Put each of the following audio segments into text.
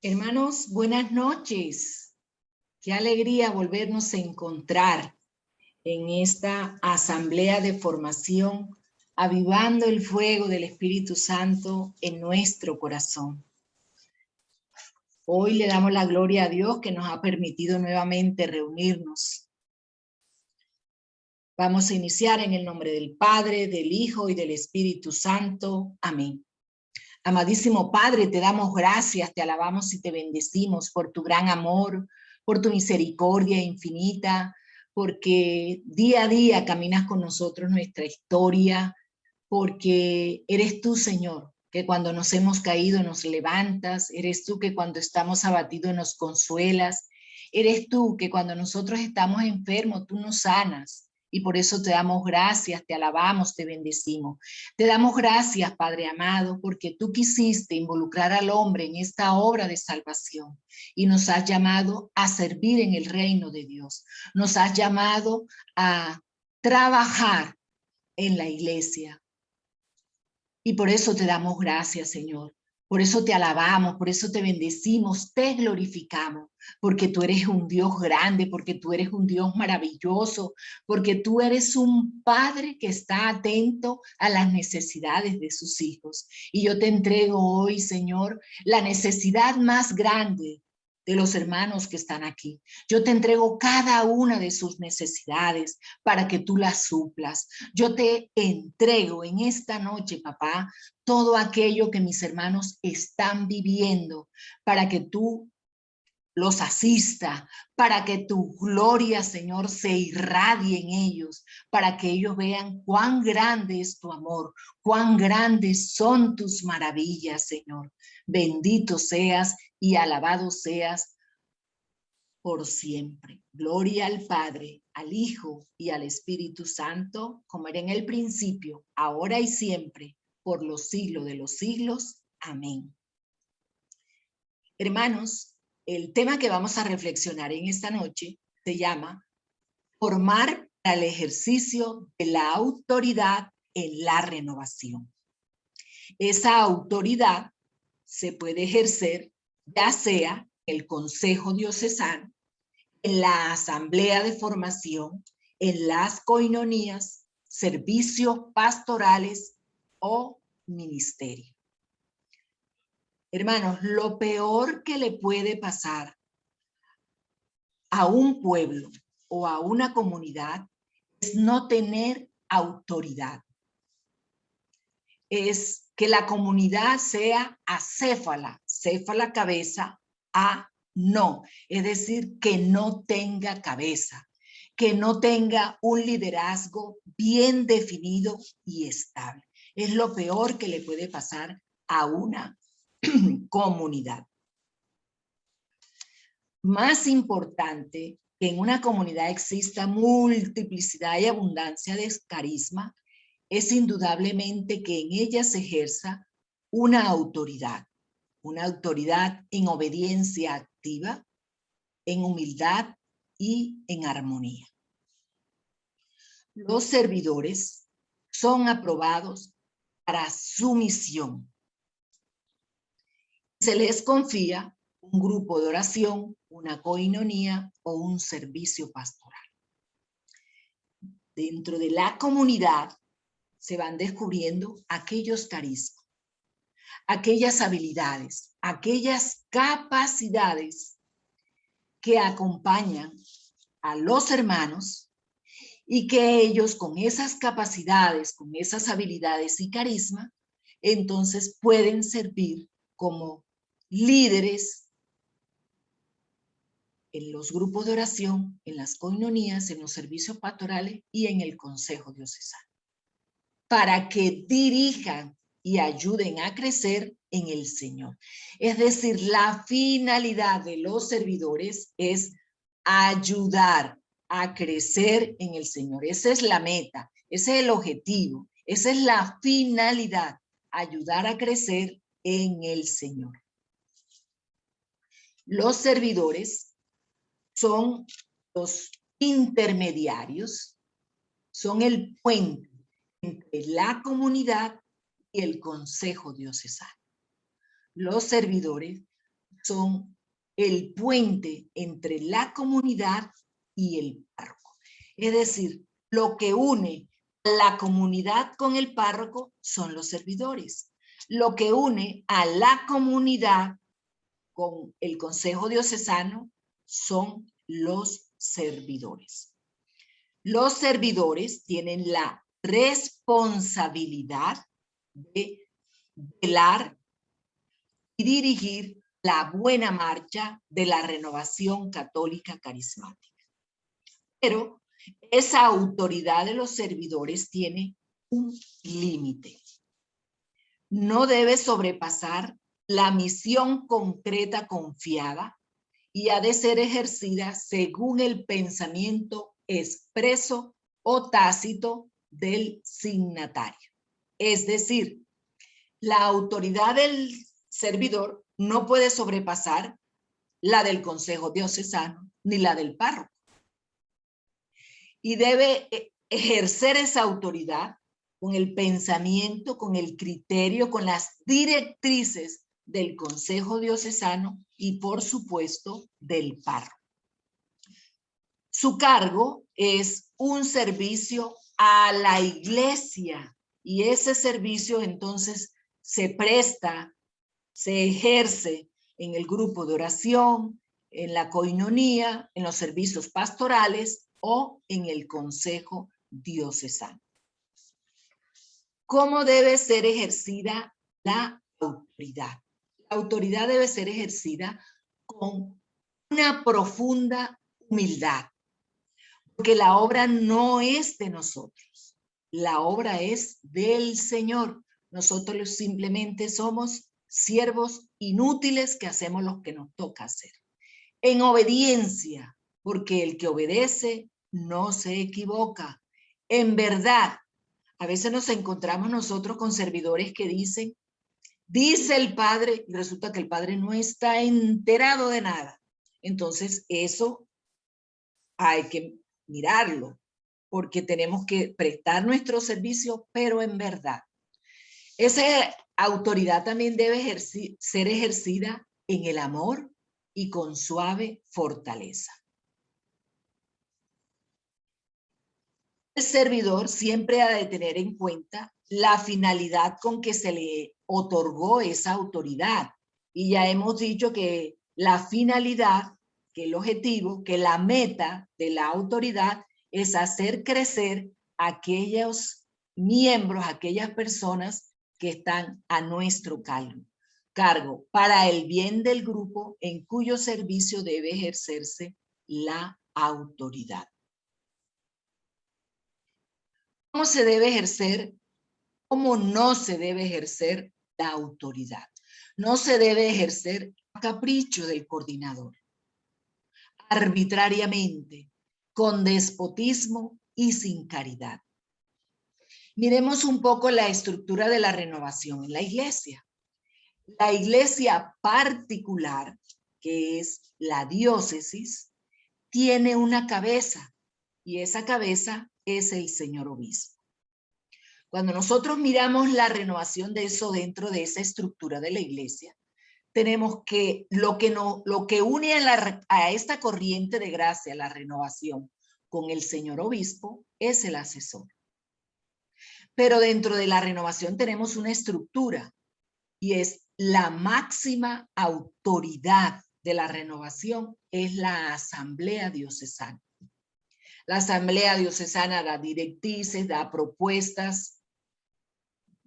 Hermanos, buenas noches. Qué alegría volvernos a encontrar en esta asamblea de formación, avivando el fuego del Espíritu Santo en nuestro corazón. Hoy le damos la gloria a Dios que nos ha permitido nuevamente reunirnos. Vamos a iniciar en el nombre del Padre, del Hijo y del Espíritu Santo. Amén. Amadísimo Padre, te damos gracias, te alabamos y te bendecimos por tu gran amor, por tu misericordia infinita, porque día a día caminas con nosotros nuestra historia, porque eres tú, Señor, que cuando nos hemos caído nos levantas, eres tú que cuando estamos abatidos nos consuelas, eres tú que cuando nosotros estamos enfermos tú nos sanas. Y por eso te damos gracias, te alabamos, te bendecimos. Te damos gracias, Padre amado, porque tú quisiste involucrar al hombre en esta obra de salvación y nos has llamado a servir en el reino de Dios. Nos has llamado a trabajar en la iglesia. Y por eso te damos gracias, Señor. Por eso te alabamos, por eso te bendecimos, te glorificamos, porque tú eres un Dios grande, porque tú eres un Dios maravilloso, porque tú eres un Padre que está atento a las necesidades de sus hijos. Y yo te entrego hoy, Señor, la necesidad más grande de los hermanos que están aquí. Yo te entrego cada una de sus necesidades para que tú las suplas. Yo te entrego en esta noche, papá, todo aquello que mis hermanos están viviendo para que tú los asista, para que tu gloria, Señor, se irradie en ellos, para que ellos vean cuán grande es tu amor, cuán grandes son tus maravillas, Señor. Bendito seas y alabado seas por siempre. Gloria al Padre, al Hijo y al Espíritu Santo, como era en el principio, ahora y siempre, por los siglos de los siglos. Amén. Hermanos, el tema que vamos a reflexionar en esta noche se llama formar para el ejercicio de la autoridad en la renovación. Esa autoridad se puede ejercer ya sea en el Consejo Diocesano, en la asamblea de formación, en las coinonías, servicios pastorales o ministerio. Hermanos, lo peor que le puede pasar a un pueblo o a una comunidad es no tener autoridad. Es que la comunidad sea acéfala, céfala cabeza, a no, es decir, que no tenga cabeza, que no tenga un liderazgo bien definido y estable. Es lo peor que le puede pasar a una comunidad. Más importante que en una comunidad exista multiplicidad y abundancia de carisma, es indudablemente que en ella se ejerza una autoridad en obediencia activa, en humildad y en armonía. Los servidores son aprobados para su misión. Se les confía un grupo de oración, una coinonía o un servicio pastoral. Dentro de la comunidad se van descubriendo aquellos carismas, aquellas habilidades, aquellas capacidades que acompañan a los hermanos y que ellos con esas capacidades, con esas habilidades y carisma, entonces pueden servir como líderes en los grupos de oración, en las coinonías, en los servicios pastorales y en el consejo diocesano, para que dirijan y ayuden a crecer en el Señor. Es decir, la finalidad de los servidores es ayudar a crecer en el Señor. Esa es la meta, ese es el objetivo, esa es la finalidad, ayudar a crecer en el Señor. Los servidores son los intermediarios, son el puente entre la comunidad y el consejo diocesano. Los servidores son el puente entre la comunidad y el párroco. Es decir, lo que une a la comunidad con el párroco son los servidores. Lo que une a la comunidad con el Consejo Diocesano son los servidores. Los servidores tienen la responsabilidad de velar y dirigir la buena marcha de la renovación católica carismática. Pero esa autoridad de los servidores tiene un límite. No debe sobrepasar la misión concreta confiada y ha de ser ejercida según el pensamiento expreso o tácito del signatario. Es decir, la autoridad del servidor no puede sobrepasar la del Consejo Diocesano ni la del párroco. Y debe ejercer esa autoridad con el pensamiento, con el criterio, con las directrices del Consejo Diocesano y, por supuesto, del párroco. Su cargo es un servicio a la iglesia y ese servicio entonces se presta, se ejerce en el grupo de oración, en la coinonía, en los servicios pastorales o en el Consejo Diocesano. ¿Cómo debe ser ejercida la autoridad? La autoridad debe ser ejercida con una profunda humildad, porque la obra no es de nosotros, la obra es del Señor. Nosotros simplemente somos siervos inútiles que hacemos lo que nos toca hacer. En obediencia, porque el que obedece no se equivoca. En verdad, a veces nos encontramos nosotros con servidores que dicen, dice el Padre, y resulta que el Padre no está enterado de nada. Entonces, eso hay que mirarlo, porque tenemos que prestar nuestro servicio, pero en verdad. Esa autoridad también debe ser ejercida en el amor y con suave fortaleza. El servidor siempre ha de tener en cuenta la finalidad con que se le otorgó esa autoridad. Y ya hemos dicho que la finalidad, que el objetivo, que la meta de la autoridad es hacer crecer a aquellos miembros, aquellas personas que están a nuestro cargo para el bien del grupo en cuyo servicio debe ejercerse la autoridad. ¿Cómo se debe ejercer? ¿Cómo no se debe ejercer la autoridad? No se debe ejercer a capricho del coordinador, arbitrariamente, con despotismo y sin caridad. Miremos un poco la estructura de la renovación en la iglesia. La iglesia particular, que es la diócesis, tiene una cabeza y esa cabeza es el señor obispo. Cuando nosotros miramos la renovación de eso dentro de esa estructura de la iglesia, tenemos que lo que une a esta corriente de gracia, la renovación, con el señor obispo, es el asesor. Pero dentro de la renovación tenemos una estructura y es la máxima autoridad de la renovación, es la asamblea diocesana. La asamblea diocesana da directrices, da propuestas.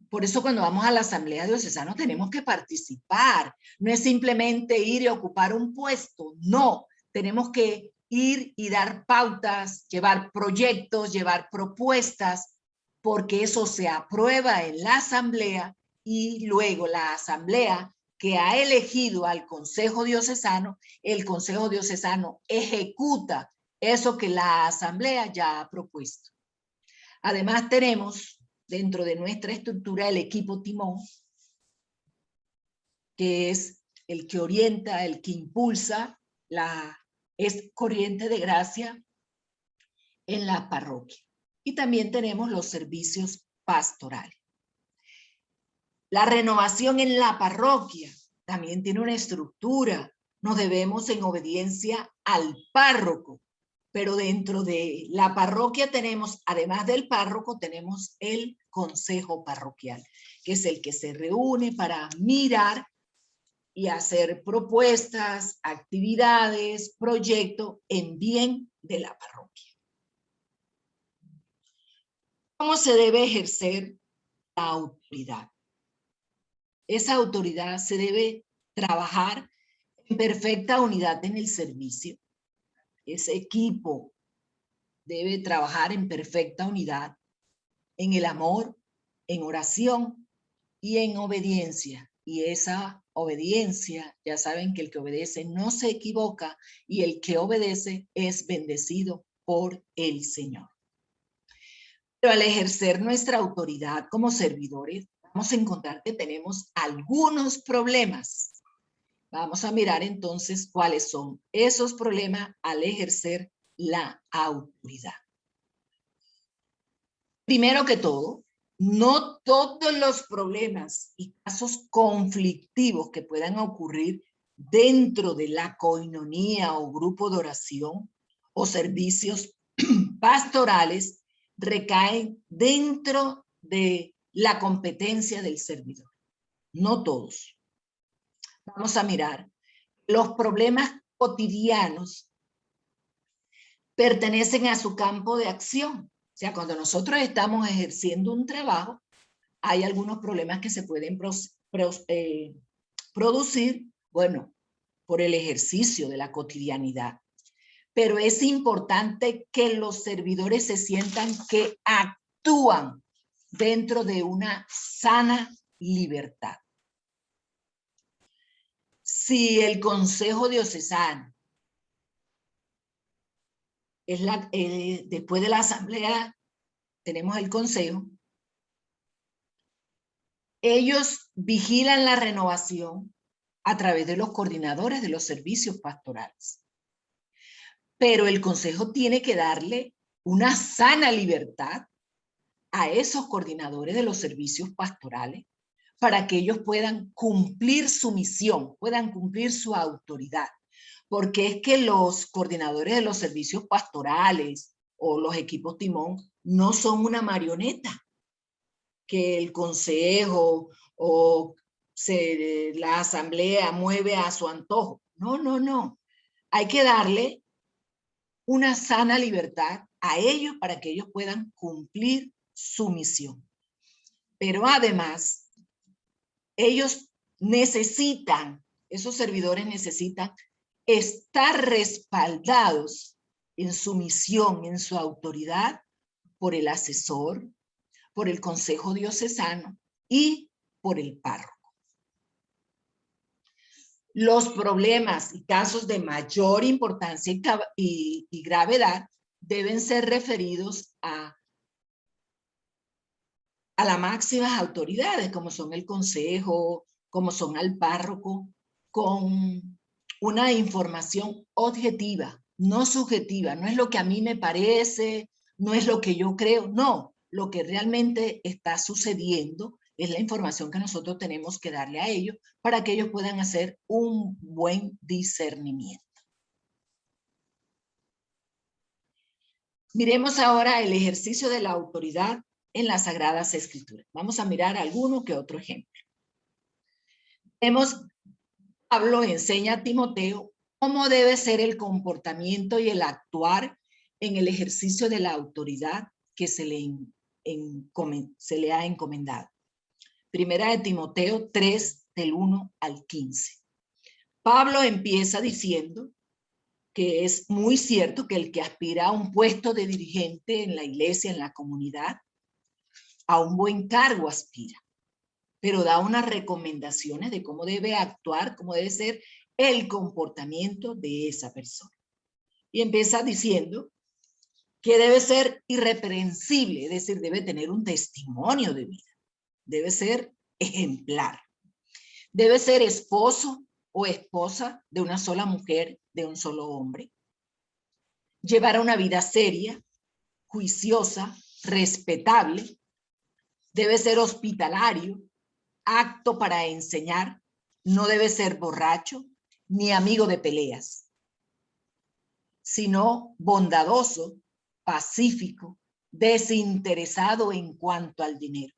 Por eso cuando vamos a la asamblea diocesana tenemos que participar. No es simplemente ir y ocupar un puesto, no. Tenemos que ir y dar pautas, llevar proyectos, llevar propuestas, porque eso se aprueba en la asamblea y luego la asamblea que ha elegido al Consejo Diocesano, el Consejo Diocesano ejecuta eso que la asamblea ya ha propuesto. Además tenemos dentro de nuestra estructura el equipo timón, que es el que orienta, el que impulsa la corriente de gracia en la parroquia. Y también tenemos los servicios pastorales. La renovación en la parroquia también tiene una estructura. Nos debemos en obediencia al párroco, pero dentro de la parroquia tenemos, además del párroco, tenemos el consejo parroquial, que es el que se reúne para mirar y hacer propuestas, actividades, proyectos en bien de la parroquia. ¿Cómo se debe ejercer la autoridad? Esa autoridad se debe trabajar en perfecta unidad en el servicio. Ese equipo debe trabajar en perfecta unidad, en el amor, en oración y en obediencia. Y esa obediencia, ya saben que el que obedece no se equivoca y el que obedece es bendecido por el Señor. Pero al ejercer nuestra autoridad como servidores, vamos a encontrar que tenemos algunos problemas. Vamos a mirar entonces cuáles son esos problemas al ejercer la autoridad. Primero que todo, no todos los problemas y casos conflictivos que puedan ocurrir dentro de la coinonía o grupo de oración o servicios pastorales recaen dentro de la competencia del servidor. No todos. Vamos a mirar. Los problemas cotidianos pertenecen a su campo de acción. O sea, cuando nosotros estamos ejerciendo un trabajo, hay algunos problemas que se pueden producir, bueno, por el ejercicio de la cotidianidad. Pero es importante que los servidores se sientan que actúan dentro de una sana libertad. Si el Consejo Diocesano es después de la asamblea, tenemos el consejo, ellos vigilan la renovación a través de los coordinadores de los servicios pastorales. Pero el consejo tiene que darle una sana libertad a esos coordinadores de los servicios pastorales para que ellos puedan cumplir su misión, puedan cumplir su autoridad. Porque es que los coordinadores de los servicios pastorales o los equipos timón no son una marioneta que el consejo o la asamblea mueve a su antojo. No, no, no. Hay que darle una sana libertad a ellos para que ellos puedan cumplir su misión. Pero además, ellos necesitan, esos servidores necesitan estar respaldados en su misión, en su autoridad, por el asesor, por el consejo diocesano y por el párroco. Los problemas y casos de mayor importancia y gravedad deben ser referidos a las máximas autoridades, como son el consejo, como son al párroco, con una información objetiva, no subjetiva. No es lo que a mí me parece, no es lo que yo creo, no. Lo que realmente está sucediendo es la información que nosotros tenemos que darle a ellos para que ellos puedan hacer un buen discernimiento. Miremos ahora el ejercicio de la autoridad en las Sagradas Escrituras. Vamos a mirar alguno que otro ejemplo. Pablo enseña a Timoteo cómo debe ser el comportamiento y el actuar en el ejercicio de la autoridad que se le ha encomendado. Primera de Timoteo 3, del 1 al 15. Pablo empieza diciendo que es muy cierto que el que aspira a un puesto de dirigente en la iglesia, en la comunidad, a un buen cargo aspira, pero da unas recomendaciones de cómo debe actuar, cómo debe ser el comportamiento de esa persona. Y empieza diciendo que debe ser irreprensible, es decir, debe tener un testimonio de vida, debe ser ejemplar, debe ser esposo o esposa de una sola mujer, de un solo hombre, llevar una vida seria, juiciosa, respetable, debe ser hospitalario, apto para enseñar, no debe ser borracho ni amigo de peleas, sino bondadoso, pacífico, desinteresado en cuanto al dinero.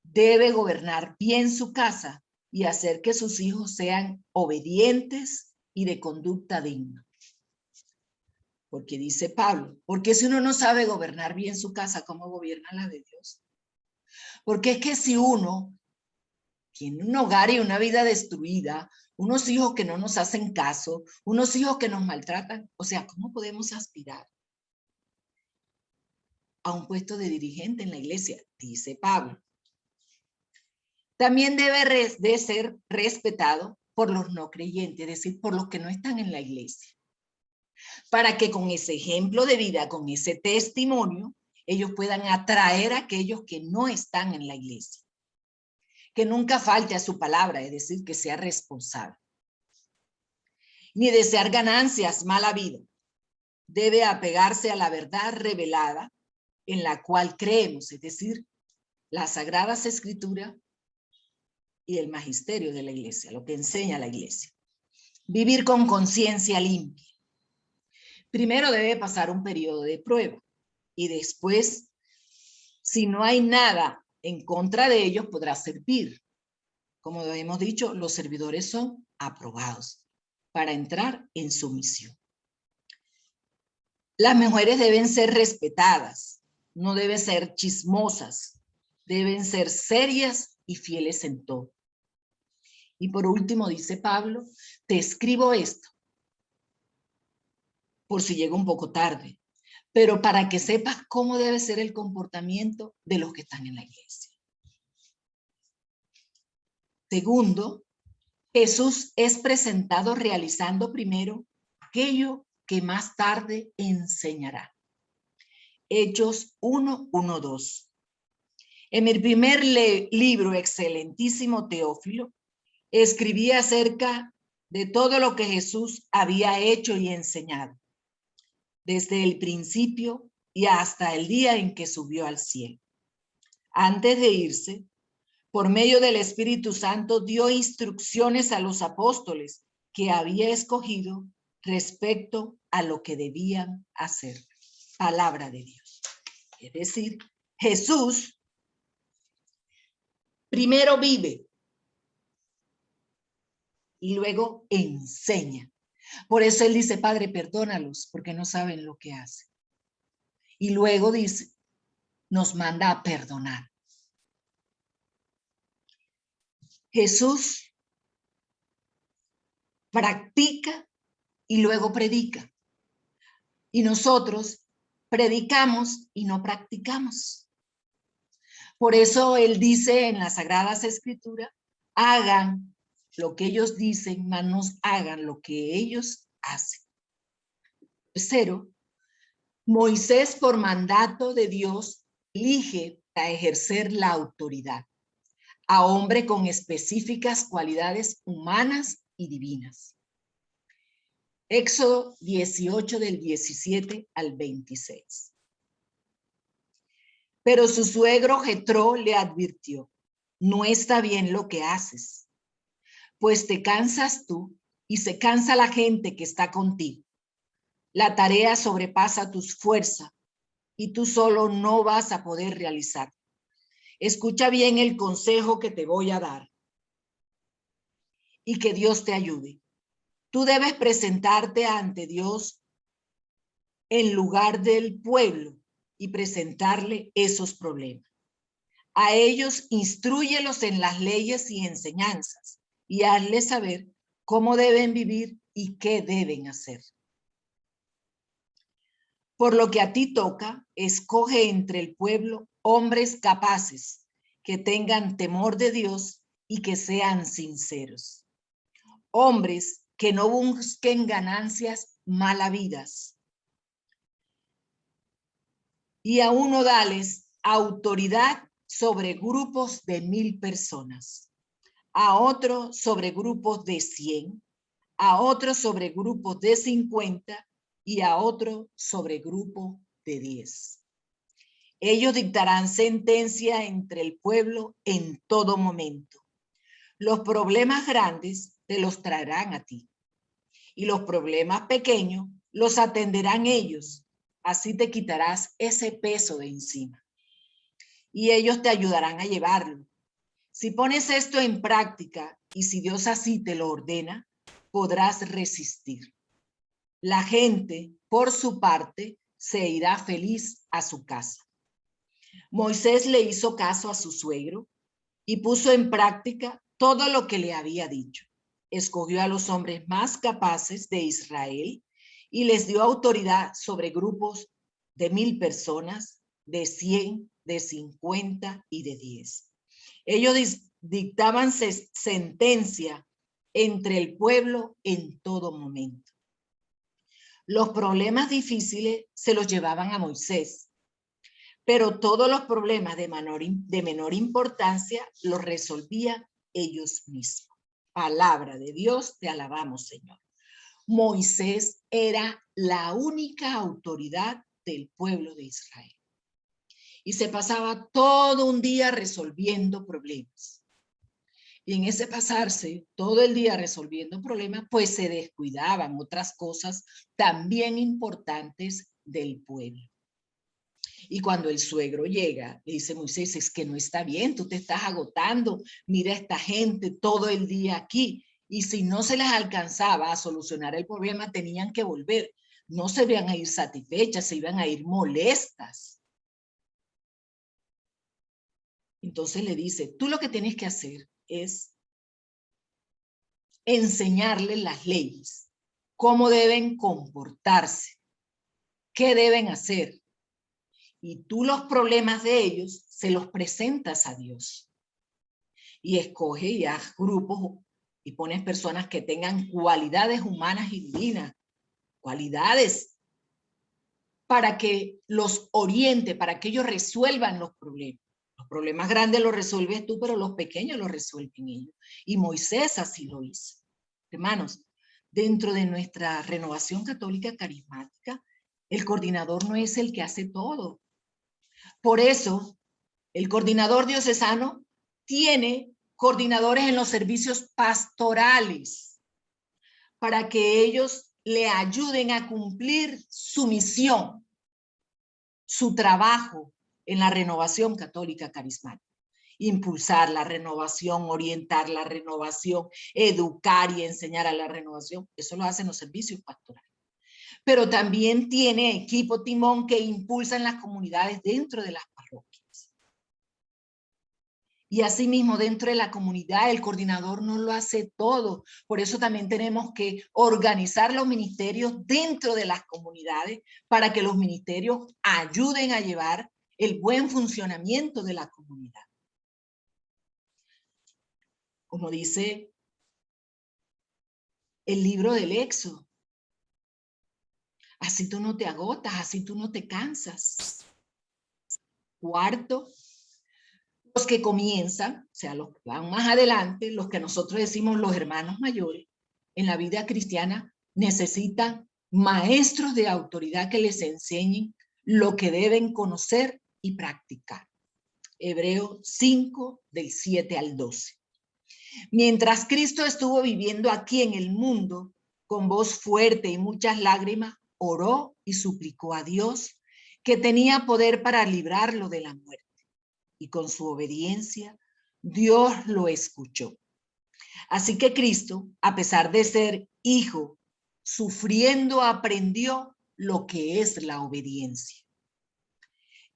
Debe gobernar bien su casa y hacer que sus hijos sean obedientes y de conducta digna. Porque dice Pablo, porque si uno no sabe gobernar bien su casa, ¿cómo gobierna la de Dios? Porque es que si uno tiene un hogar y una vida destruida, unos hijos que no nos hacen caso, unos hijos que nos maltratan, o sea, ¿cómo podemos aspirar a un puesto de dirigente en la iglesia? Dice Pablo. También debe de ser respetado por los no creyentes, es decir, por los que no están en la iglesia, para que con ese ejemplo de vida, con ese testimonio, ellos puedan atraer a aquellos que no están en la iglesia. Que nunca falte a su palabra, es decir, que sea responsable. Ni desear ganancias, mala vida. Debe apegarse a la verdad revelada en la cual creemos, es decir, las Sagradas Escrituras y el magisterio de la iglesia, lo que enseña la iglesia. Vivir con conciencia limpia. Primero debe pasar un periodo de prueba y después, si no hay nada en contra de ellos, podrá servir. Como hemos dicho, los servidores son aprobados para entrar en su misión. Las mujeres deben ser respetadas, no deben ser chismosas, deben ser serias y fieles en todo. Y por último, dice Pablo, te escribo esto, por si llega un poco tarde, pero para que sepas cómo debe ser el comportamiento de los que están en la iglesia. Segundo, Jesús es presentado realizando primero aquello que más tarde enseñará. Hechos 1:1-2. En mi primer libro, excelentísimo Teófilo, escribí acerca de todo lo que Jesús había hecho y enseñado, desde el principio y hasta el día en que subió al cielo. Antes de irse, por medio del Espíritu Santo, dio instrucciones a los apóstoles que había escogido respecto a lo que debían hacer. Palabra de Dios. Es decir, Jesús primero vive y luego enseña. Por eso él dice, Padre, perdónalos porque no saben lo que hacen. Y luego dice, nos manda a perdonar. Jesús practica y luego predica. Y nosotros predicamos y no practicamos. Por eso él dice en las Sagradas Escrituras, hagan lo que ellos dicen, mas no hagan lo que ellos hacen. Tercero, Moisés por mandato de Dios elige para ejercer la autoridad a hombre con específicas cualidades humanas y divinas. Éxodo 18 del 17 al 26. Pero su suegro Jetro le advirtió, no está bien lo que haces, pues te cansas tú y se cansa la gente que está contigo. La tarea sobrepasa tus fuerzas y tú solo no vas a poder realizar. Escucha bien el consejo que te voy a dar y que Dios te ayude. Tú debes presentarte ante Dios en lugar del pueblo y presentarle esos problemas. A ellos instrúyelos en las leyes y enseñanzas y hazles saber cómo deben vivir y qué deben hacer. Por lo que a ti toca, escoge entre el pueblo hombres capaces, que tengan temor de Dios y que sean sinceros. Hombres que no busquen ganancias malavidas. Y a uno dales autoridad sobre grupos de 1000 personas, a otro sobre grupos de 100, a otro sobre grupos de 50 y a otro sobre grupos de 10. Ellos dictarán sentencia entre el pueblo en todo momento. Los problemas grandes te los traerán a ti y los problemas pequeños los atenderán ellos. Así te quitarás ese peso de encima y ellos te ayudarán a llevarlo. Si pones esto en práctica y si Dios así te lo ordena, podrás resistir. La gente, por su parte, se irá feliz a su casa. Moisés le hizo caso a su suegro y puso en práctica todo lo que le había dicho. Escogió a los hombres más capaces de Israel y les dio autoridad sobre grupos de 1000 personas, de 100, de 50 y de 10. Ellos dictaban sentencia entre el pueblo en todo momento. Los problemas difíciles se los llevaban a Moisés, pero todos los problemas de menor importancia los resolvían ellos mismos. Palabra de Dios, te alabamos, Señor. Moisés era la única autoridad del pueblo de Israel y se pasaba todo un día resolviendo problemas. Y en ese pasarse todo el día resolviendo problemas, pues se descuidaban otras cosas también importantes del pueblo. Y cuando el suegro llega, le dice: Moisés, es que no está bien, tú te estás agotando, mira a esta gente todo el día aquí. Y si no se les alcanzaba a solucionar el problema, tenían que volver. No se iban a ir satisfechas, se iban a ir molestas. Entonces le dice: tú lo que tienes que hacer es enseñarles las leyes, cómo deben comportarse, qué deben hacer. Y tú los problemas de ellos se los presentas a Dios. Y escoge y haz grupos y pones personas que tengan cualidades humanas y divinas, cualidades para que los oriente, para que ellos resuelvan los problemas. Los problemas grandes los resuelves tú, pero los pequeños los resuelven ellos. Y Moisés así lo hizo. Hermanos, dentro de nuestra renovación católica carismática, el coordinador no es el que hace todo. Por eso, el coordinador diocesano tiene coordinadores en los servicios pastorales para que ellos le ayuden a cumplir su misión, su trabajo en la renovación católica carismática. Impulsar la renovación, orientar la renovación, educar y enseñar a la renovación. Eso lo hacen los servicios pastorales. Pero también tiene equipo timón que impulsa en las comunidades dentro de las parroquias. Y asimismo, dentro de la comunidad, el coordinador no lo hace todo. Por eso también tenemos que organizar los ministerios dentro de las comunidades para que los ministerios ayuden a llevar el buen funcionamiento de la comunidad. Como dice el libro del Éxodo, así tú no te agotas, así tú no te cansas. Cuarto, los que comienzan, o sea, los que van más adelante, los que nosotros decimos los hermanos mayores, en la vida cristiana necesitan maestros de autoridad que les enseñen lo que deben conocer y practicar. Hebreos 5, del 7 al 12. Mientras Cristo estuvo viviendo aquí en el mundo, con voz fuerte y muchas lágrimas, oró y suplicó a Dios que tenía poder para librarlo de la muerte. Y con su obediencia, Dios lo escuchó. Así que Cristo, a pesar de ser hijo, sufriendo aprendió lo que es la obediencia.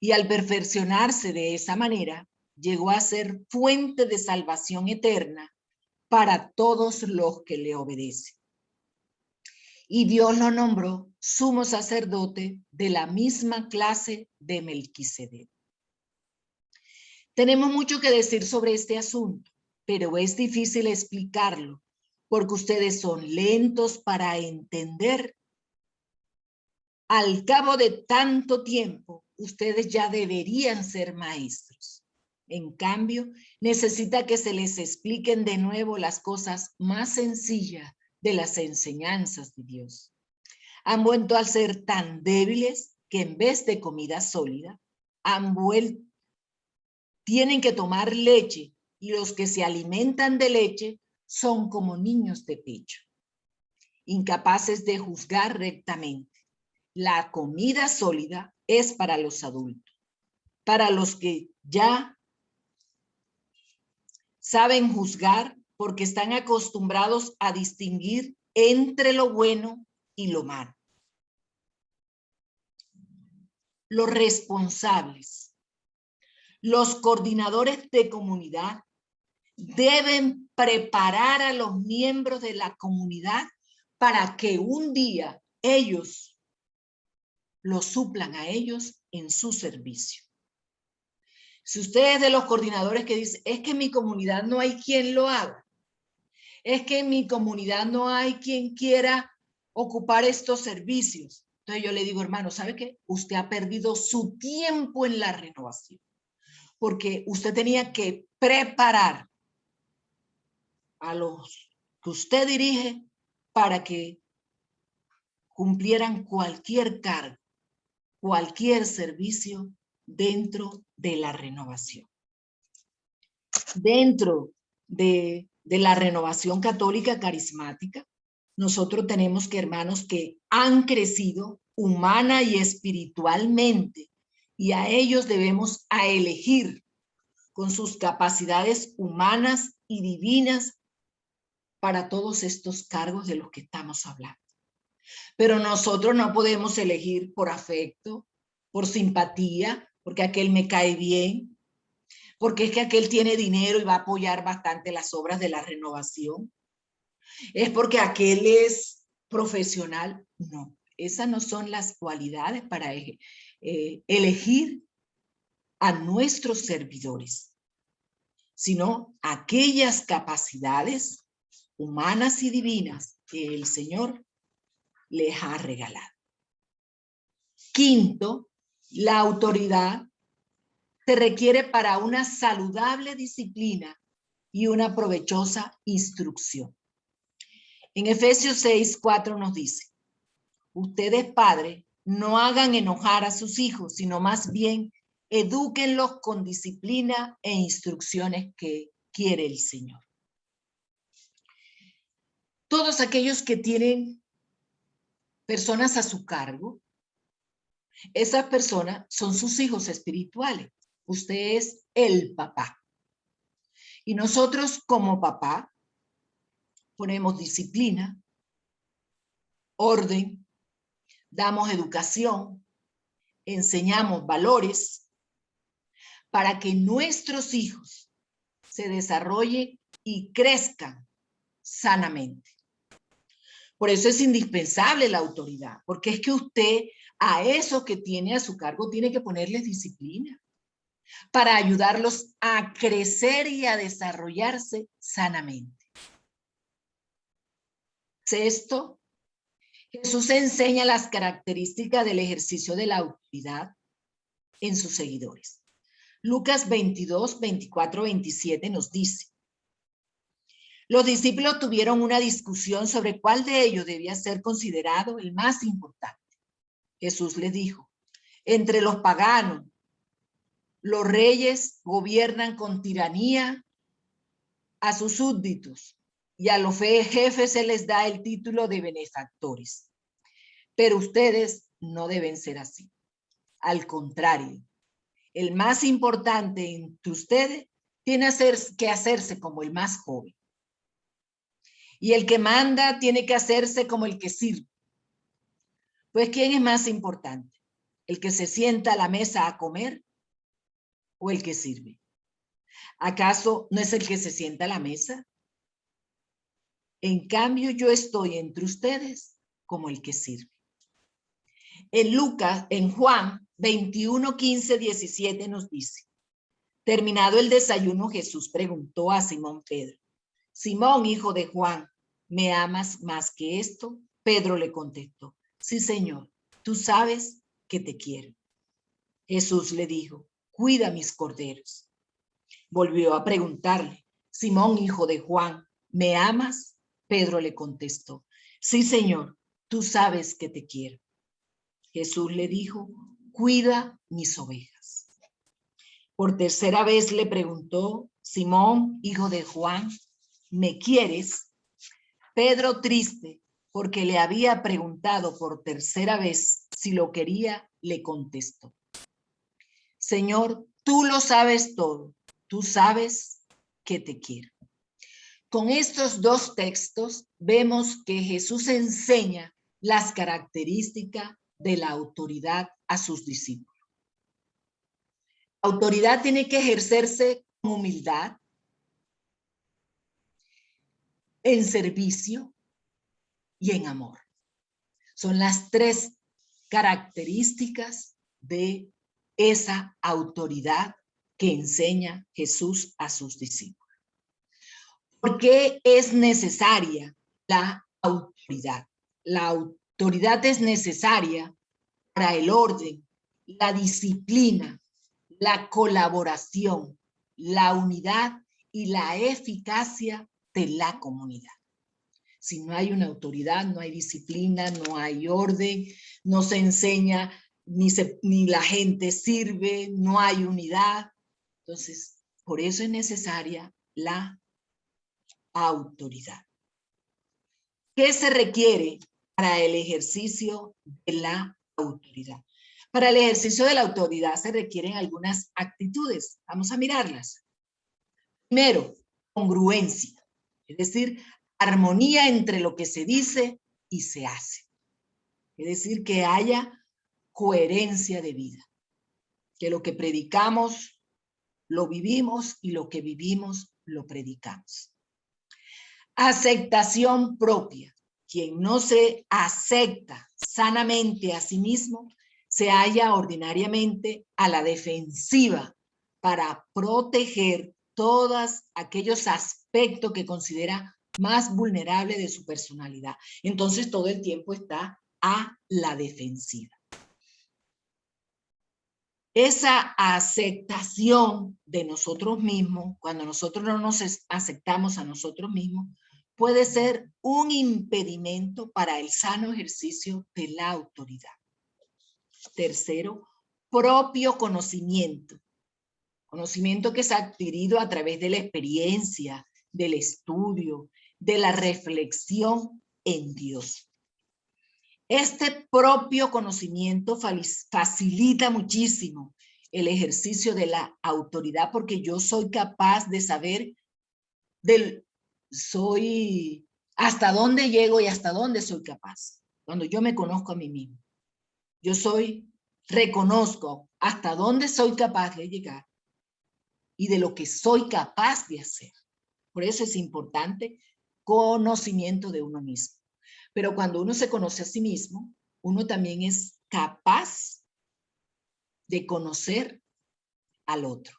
Y al perfeccionarse de esa manera, llegó a ser fuente de salvación eterna para todos los que le obedecen. Y Dios lo nombró sumo sacerdote de la misma clase de Melquisedec. Tenemos mucho que decir sobre este asunto, pero es difícil explicarlo porque ustedes son lentos para entender. Al cabo de tanto tiempo, ustedes ya deberían ser maestros. En cambio, necesita que se les expliquen de nuevo las cosas más sencillas de las enseñanzas de Dios. Han vuelto a ser tan débiles que en vez de comida sólida, tienen que tomar leche y los que se alimentan de leche son como niños de pecho, incapaces de juzgar rectamente. La comida sólida es para los adultos, para los que ya saben juzgar porque están acostumbrados a distinguir entre lo bueno y lo malo. Los responsables, los coordinadores de comunidad deben preparar a los miembros de la comunidad para que un día ellos los suplan a ellos en su servicio. Si usted es de los coordinadores que dice, es que en mi comunidad no hay quien lo haga, es que en mi comunidad no hay quien quiera ocupar estos servicios. Entonces yo le digo, hermano, ¿sabe qué? Usted ha perdido su tiempo en la renovación, porque usted tenía que preparar a los que usted dirige para que cumplieran cualquier cargo, cualquier servicio dentro de la renovación. Dentro de la renovación católica carismática, nosotros tenemos que hermanos que han crecido humana y espiritualmente, y a ellos debemos a elegir con sus capacidades humanas y divinas para todos estos cargos de los que estamos hablando. Pero nosotros no podemos elegir por afecto, por simpatía, porque aquel me cae bien, porque es que aquel tiene dinero y va a apoyar bastante las obras de la renovación. Es porque aquel es profesional. No, esas no son las cualidades para elegir a nuestros servidores, sino aquellas capacidades humanas y divinas que el Señor les ha regalado. Quinto, la autoridad se requiere para una saludable disciplina y una provechosa instrucción. En Efesios 6:4 nos dice, ustedes padres no hagan enojar a sus hijos, sino más bien edúquenlos con disciplina e instrucciones que quiere el Señor. Todos aquellos que tienen personas a su cargo, esas personas son sus hijos espirituales. Usted es el papá. Y nosotros como papá ponemos disciplina, orden, damos educación, enseñamos valores para que nuestros hijos se desarrollen y crezcan sanamente. Por eso es indispensable la autoridad, porque es que usted a esos que tiene a su cargo tiene que ponerles disciplina para ayudarlos a crecer y a desarrollarse sanamente. Sexto, Jesús enseña las características del ejercicio de la autoridad en sus seguidores. Lucas 22, 24, 27 nos dice, los discípulos tuvieron una discusión sobre cuál de ellos debía ser considerado el más importante. Jesús les dijo, entre los paganos, los reyes gobiernan con tiranía a sus súbditos y a los jefes se les da el título de benefactores. Pero ustedes no deben ser así. Al contrario, el más importante entre ustedes tiene que hacerse como el más joven. Y el que manda tiene que hacerse como el que sirve. Pues, ¿quién es más importante? ¿El que se sienta a la mesa a comer o el que sirve? ¿Acaso no es el que se sienta a la mesa? En cambio, yo estoy entre ustedes como el que sirve. En Juan 21, 15, 17 nos dice, terminado el desayuno, Jesús preguntó a Simón Pedro, Simón, hijo de Juan, ¿me amas más que esto? Pedro le contestó, sí, Señor, tú sabes que te quiero. Jesús le dijo, cuida mis corderos. Volvió a preguntarle, Simón, hijo de Juan, ¿me amas? Pedro le contestó, sí, Señor, tú sabes que te quiero. Jesús le dijo, cuida mis ovejas. Por tercera vez le preguntó, Simón, hijo de Juan, ¿me quieres? Pedro, triste, porque le había preguntado por tercera vez si lo quería, le contestó: Señor, tú lo sabes todo, tú sabes que te quiero. Con estos dos textos vemos que Jesús enseña las características de la autoridad a sus discípulos. La autoridad tiene que ejercerse con humildad, en servicio y en amor. Son las tres características de esa autoridad que enseña Jesús a sus discípulos. ¿Por qué es necesaria la autoridad? La autoridad es necesaria para el orden, la disciplina, la colaboración, la unidad y la eficacia de la comunidad. Si no hay una autoridad, no hay disciplina, no hay orden, no se enseña, ni la gente sirve, no hay unidad. Entonces, por eso es necesaria la autoridad. ¿Qué se requiere para el ejercicio de la autoridad? Para el ejercicio de la autoridad se requieren algunas actitudes. Vamos a mirarlas. Primero, congruencia, es decir, armonía entre lo que se dice y se hace. Es decir, que haya coherencia de vida. Que lo que predicamos lo vivimos y lo que vivimos lo predicamos. Aceptación propia. Quien no se acepta sanamente a sí mismo se halla ordinariamente a la defensiva para proteger todos aquellos aspectos que considera más vulnerables de su personalidad. Entonces todo el tiempo está a la defensiva. Esa aceptación de nosotros mismos, cuando nosotros no nos aceptamos a nosotros mismos, puede ser un impedimento para el sano ejercicio de la autoridad. Tercero, propio conocimiento. Conocimiento que es adquirido a través de la experiencia, del estudio, de la reflexión en Dios. Este propio conocimiento facilita muchísimo el ejercicio de la autoridad porque yo soy capaz de saber hasta dónde llego y hasta dónde soy capaz. Cuando yo me conozco a mí mismo, reconozco hasta dónde soy capaz de llegar y de lo que soy capaz de hacer. Por eso es importante conocimiento de uno mismo. Pero cuando uno se conoce a sí mismo, uno también es capaz de conocer al otro.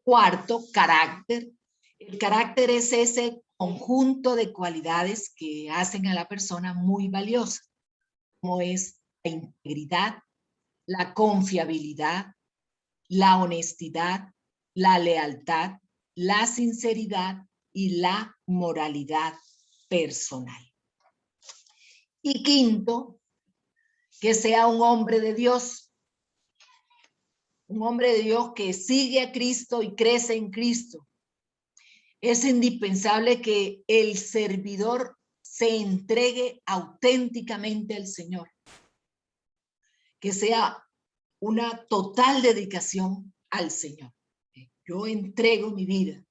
Cuarto, carácter. El carácter es ese conjunto de cualidades que hacen a la persona muy valiosa, como es la integridad, la confiabilidad, la honestidad, la lealtad, la sinceridad y la moralidad personal. Y quinto, que sea un hombre de Dios. Un hombre de Dios que sigue a Cristo y crece en Cristo. Es indispensable que el servidor se entregue auténticamente al Señor. Que sea una total dedicación al Señor. Yo entrego mi vida.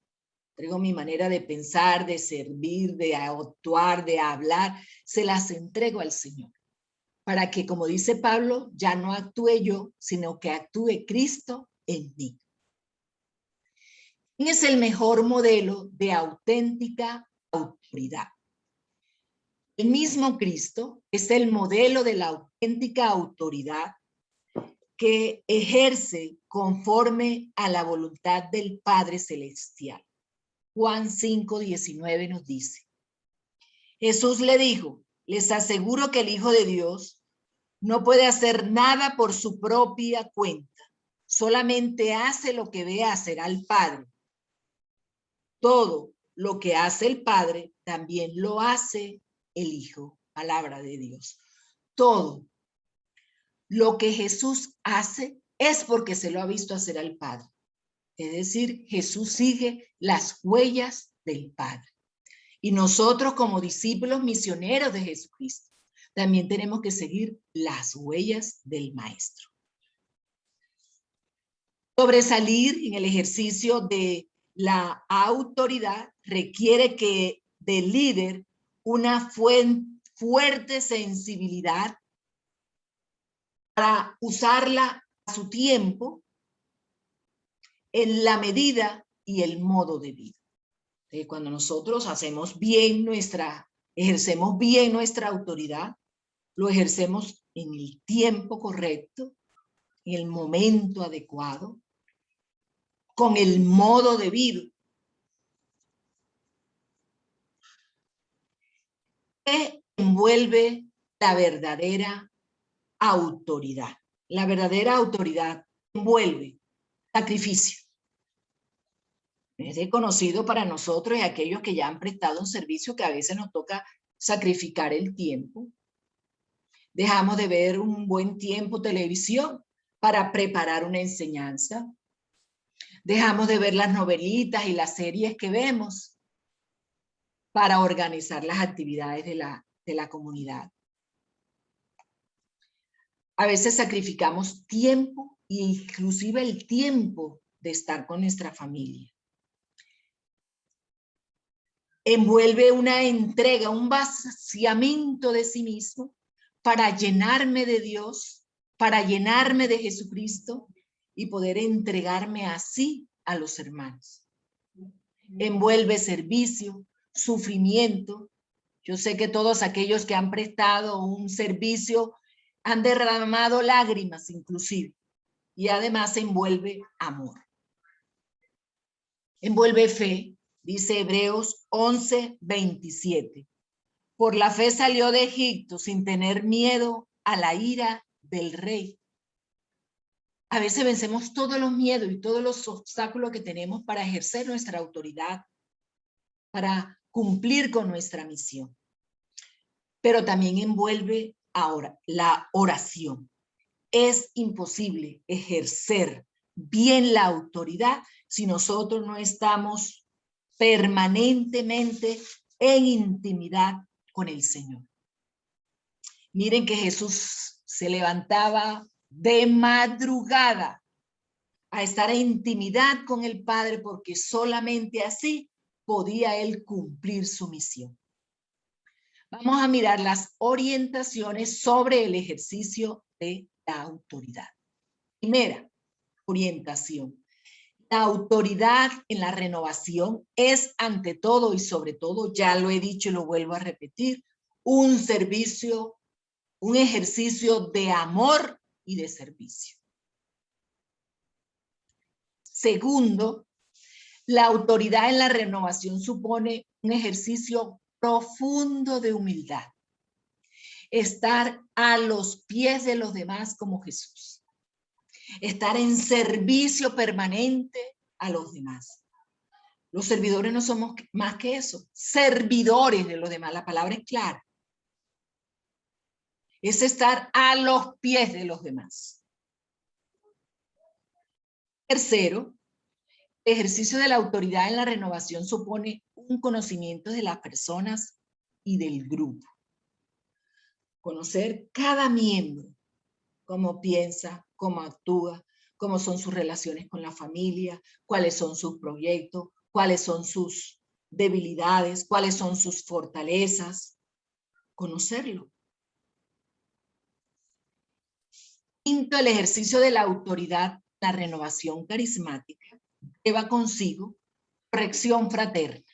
Entrego mi manera de pensar, de servir, de actuar, de hablar. Se las entrego al Señor. Para que, como dice Pablo, ya no actúe yo, sino que actúe Cristo en mí. ¿Quién es el mejor modelo de auténtica autoridad? El mismo Cristo es el modelo de la auténtica autoridad que ejerce conforme a la voluntad del Padre Celestial. Juan 5:19 nos dice: Jesús le dijo, les aseguro que el Hijo de Dios no puede hacer nada por su propia cuenta, solamente hace lo que ve hacer al Padre. Todo lo que hace el Padre también lo hace el Hijo, palabra de Dios. Todo lo que Jesús hace es porque se lo ha visto hacer al Padre. Es decir, Jesús sigue las huellas del Padre. Y nosotros como discípulos misioneros de Jesucristo, también tenemos que seguir las huellas del Maestro. Sobresalir en el ejercicio de la autoridad requiere que del líder una fuerte sensibilidad para usarla a su tiempo, en la medida y el modo de vida. Cuando nosotros ejercemos bien nuestra autoridad, lo ejercemos en el tiempo correcto, en el momento adecuado, con el modo de vida. ¿Qué envuelve la verdadera autoridad? La verdadera autoridad envuelve sacrificio. Es reconocido para nosotros y aquellos que ya han prestado un servicio que a veces nos toca sacrificar el tiempo. Dejamos de ver un buen tiempo televisión para preparar una enseñanza. Dejamos de ver las novelitas y las series que vemos para organizar las actividades de la comunidad. A veces sacrificamos tiempo e inclusive el tiempo de estar con nuestra familia. Envuelve una entrega, un vaciamiento de sí mismo para llenarme de Dios, para llenarme de Jesucristo y poder entregarme así a los hermanos. Envuelve servicio, sufrimiento. Yo sé que todos aquellos que han prestado un servicio han derramado lágrimas inclusive, y además envuelve amor. Envuelve fe. Dice Hebreos 11:27. Por la fe salió de Egipto sin tener miedo a la ira del rey. A veces vencemos todos los miedos y todos los obstáculos que tenemos para ejercer nuestra autoridad, para cumplir con nuestra misión. Pero también envuelve ahora la oración. Es imposible ejercer bien la autoridad si nosotros no estamos permanentemente en intimidad con el Señor. Miren que Jesús se levantaba de madrugada a estar en intimidad con el Padre porque solamente así podía él cumplir su misión. Vamos a mirar las orientaciones sobre el ejercicio de la autoridad. Primera orientación. La autoridad en la renovación es ante todo y sobre todo, ya lo he dicho y lo vuelvo a repetir, un servicio, un ejercicio de amor y de servicio. Segundo, la autoridad en la renovación supone un ejercicio profundo de humildad. Estar a los pies de los demás como Jesús. Estar en servicio permanente a los demás. Los servidores no somos más que eso, servidores de los demás, la palabra es clara. Es estar a los pies de los demás. Tercero, el ejercicio de la autoridad en la renovación supone un conocimiento de las personas y del grupo. Conocer cada miembro, cómo piensa, cómo actúa, cómo son sus relaciones con la familia, cuáles son sus proyectos, cuáles son sus debilidades, cuáles son sus fortalezas. Conocerlo. Quinto, el ejercicio de la autoridad, la renovación carismática, lleva consigo corrección fraterna.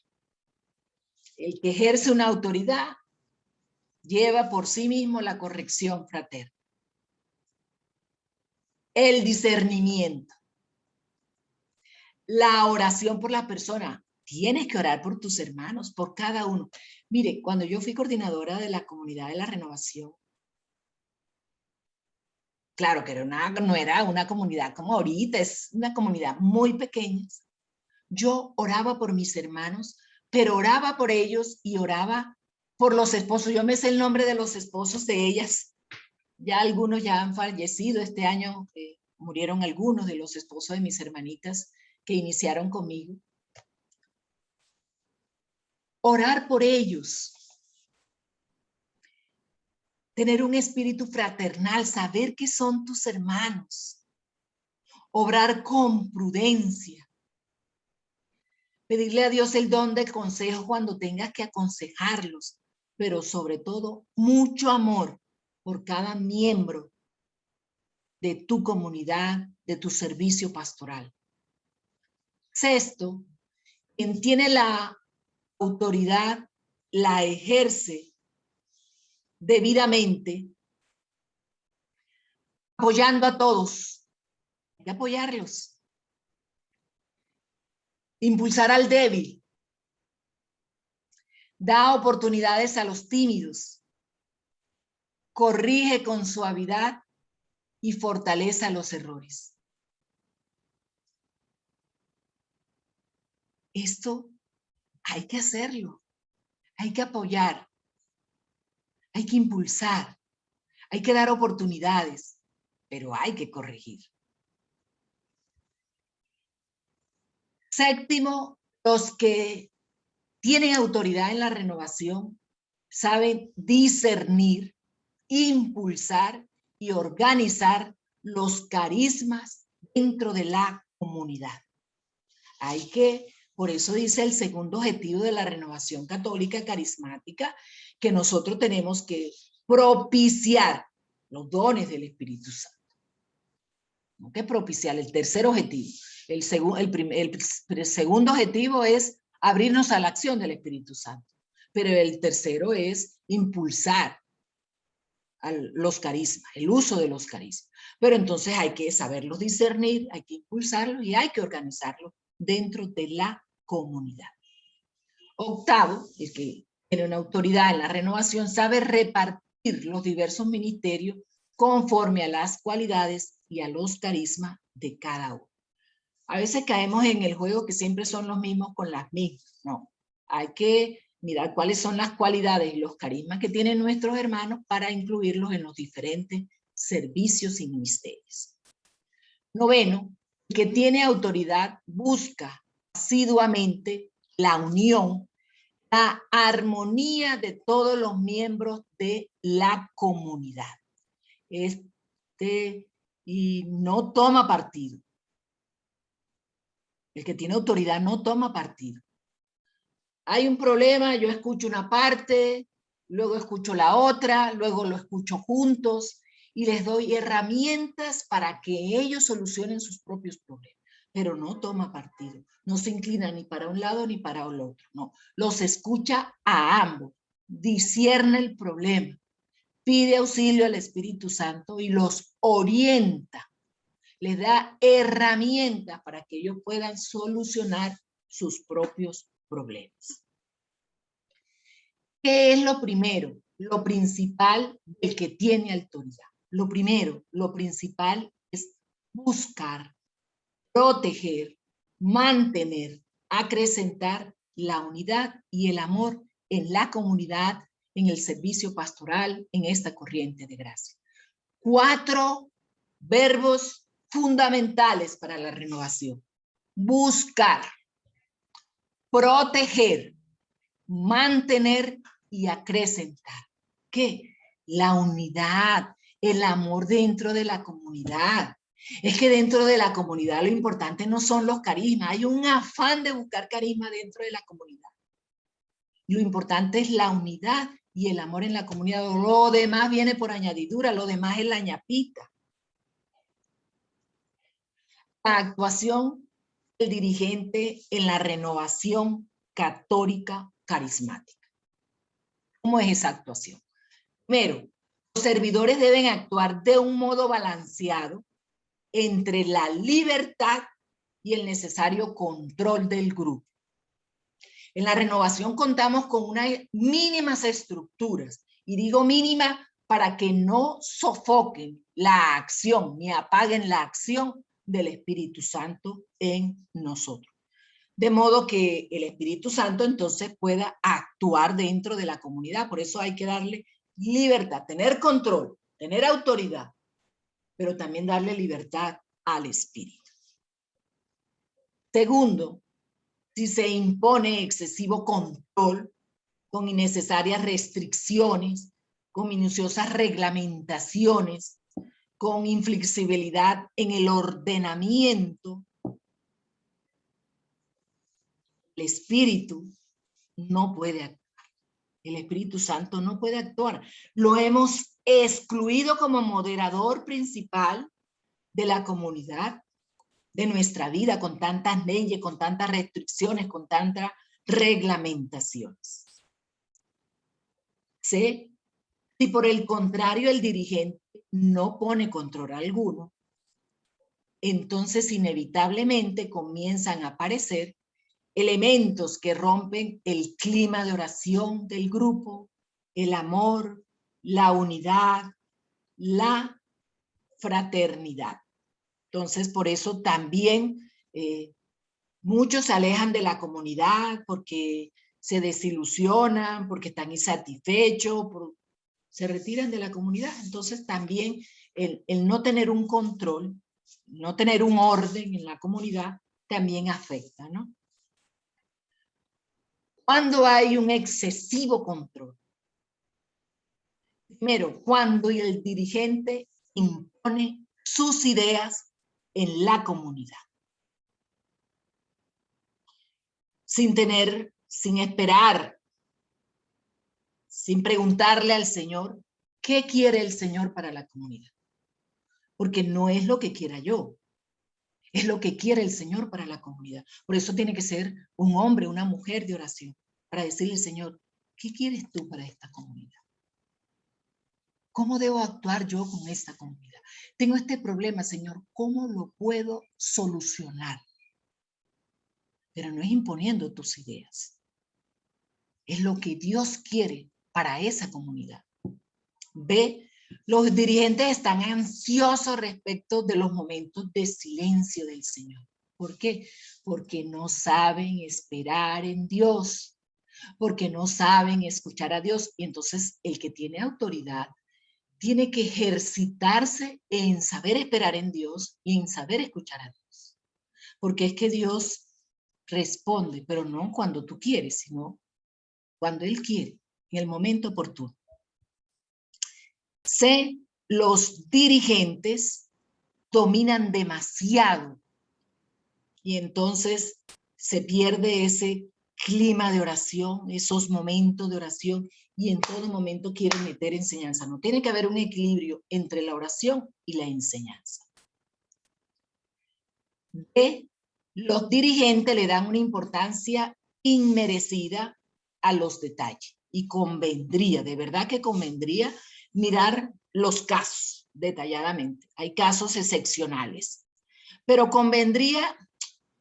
El que ejerce una autoridad lleva por sí mismo la corrección fraterna. El discernimiento. La oración por la persona. Tienes que orar por tus hermanos, por cada uno. Mire, cuando yo fui coordinadora de la comunidad de la renovación, claro que no era una comunidad como ahorita, es una comunidad muy pequeña. Yo oraba por mis hermanos, pero oraba por ellos y oraba por los esposos. Yo me sé el nombre de los esposos de ellas. Ya algunos ya han fallecido. Este año murieron algunos de los esposos de mis hermanitas que iniciaron conmigo. Orar por ellos. Tener un espíritu fraternal, saber que son tus hermanos. Obrar con prudencia. Pedirle a Dios el don de consejo cuando tengas que aconsejarlos, pero sobre todo mucho amor por cada miembro de tu comunidad, de tu servicio pastoral. Sexto, quien tiene la autoridad, la ejerce debidamente, apoyando a todos. Hay que apoyarlos. Impulsar al débil. Da oportunidades a los tímidos. Corrige con suavidad y fortalece los errores. Esto hay que hacerlo. Hay que apoyar. Hay que impulsar. Hay que dar oportunidades, pero hay que corregir. Séptimo, los que tienen autoridad en la renovación saben discernir, impulsar y organizar los carismas dentro de la comunidad. Hay que, por eso dice el segundo objetivo de la renovación católica carismática, que nosotros tenemos que propiciar los dones del Espíritu Santo. ¿No? Que propiciar el tercer objetivo. El segundo objetivo es abrirnos a la acción del Espíritu Santo. Pero el tercero es impulsar los carismas, el uso de los carismas. Pero entonces hay que saberlos discernir, hay que impulsarlos y hay que organizarlos dentro de la comunidad. Octavo, el que tiene una autoridad en la renovación sabe repartir los diversos ministerios conforme a las cualidades y a los carismas de cada uno. A veces caemos en el juego que siempre son los mismos con las mismas. No, hay que mirar cuáles son las cualidades y los carismas que tienen nuestros hermanos para incluirlos en los diferentes servicios y ministerios. Noveno, el que tiene autoridad busca asiduamente la unión, la armonía de todos los miembros de la comunidad. Y no toma partido. El que tiene autoridad no toma partido. Hay un problema, yo escucho una parte, luego escucho la otra, luego lo escucho juntos y les doy herramientas para que ellos solucionen sus propios problemas. Pero no toma partido, no se inclina ni para un lado ni para el otro, no. Los escucha a ambos, discierne el problema, pide auxilio al Espíritu Santo y los orienta. Les da herramientas para que ellos puedan solucionar sus propios problemas. ¿Qué es lo primero? Lo principal del que tiene autoridad. Lo primero, lo principal es buscar, proteger, mantener, acrecentar la unidad y el amor en la comunidad, en el servicio pastoral, en esta corriente de gracia. 4 verbos fundamentales para la renovación. Buscar, proteger, mantener y acrecentar. ¿Qué? La unidad, el amor dentro de la comunidad. Es que dentro de la comunidad lo importante no son los carismas. Hay un afán de buscar carisma dentro de la comunidad. Lo importante es la unidad y el amor en la comunidad. Lo demás viene por añadidura, lo demás es la ñapita. La actuación del dirigente en la renovación católica carismática. ¿Cómo es esa actuación? Primero, los servidores deben actuar de un modo balanceado entre la libertad y el necesario control del grupo. En la renovación contamos con unas mínimas estructuras, y digo mínima para que no sofoquen la acción ni apaguen la acción del Espíritu Santo en nosotros. De modo que el Espíritu Santo entonces pueda actuar dentro de la comunidad. Por eso hay que darle libertad, tener control, tener autoridad, pero también darle libertad al Espíritu. Segundo, si se impone excesivo control con innecesarias restricciones, con minuciosas reglamentaciones, con inflexibilidad en el ordenamiento, el Espíritu no puede actuar. El Espíritu Santo no puede actuar. Lo hemos excluido como moderador principal de la comunidad, de nuestra vida, con tantas leyes, con tantas restricciones, con tantas reglamentaciones. ¿Sí? Si por el contrario el dirigente no pone control alguno, entonces inevitablemente comienzan a aparecer elementos que rompen el clima de oración del grupo, el amor, la unidad, la fraternidad. Entonces, por eso también muchos se alejan de la comunidad porque se desilusionan, porque están insatisfechos, se retiran de la comunidad. Entonces, también el no tener un control, no tener un orden en la comunidad, también afecta, ¿no? Cuando hay un excesivo control. Primero, cuando el dirigente impone sus ideas en la comunidad. Sin esperar, sin preguntarle al Señor, ¿qué quiere el Señor para la comunidad? Porque no es lo que quiera yo, es lo que quiere el Señor para la comunidad. Por eso tiene que ser un hombre, una mujer de oración, para decirle, Señor, ¿qué quieres tú para esta comunidad? ¿Cómo debo actuar yo con esta comunidad? Tengo este problema, Señor, ¿cómo lo puedo solucionar? Pero no es imponiendo tus ideas. Es lo que Dios quiere para esa comunidad. B, los dirigentes están ansiosos respecto de los momentos de silencio del Señor. ¿Por qué? Porque no saben esperar en Dios, porque no saben escuchar a Dios. Y entonces el que tiene autoridad tiene que ejercitarse en saber esperar en Dios y en saber escuchar a Dios. Porque es que Dios responde, pero no cuando tú quieres, sino cuando Él quiere, en el momento oportuno. C, los dirigentes dominan demasiado y entonces se pierde ese clima de oración, esos momentos de oración, y en todo momento quieren meter enseñanza. No tiene que haber un equilibrio entre la oración y la enseñanza. D, los dirigentes le dan una importancia inmerecida a los detalles y convendría, de verdad que convendría mirar los casos detalladamente. Hay casos excepcionales, pero convendría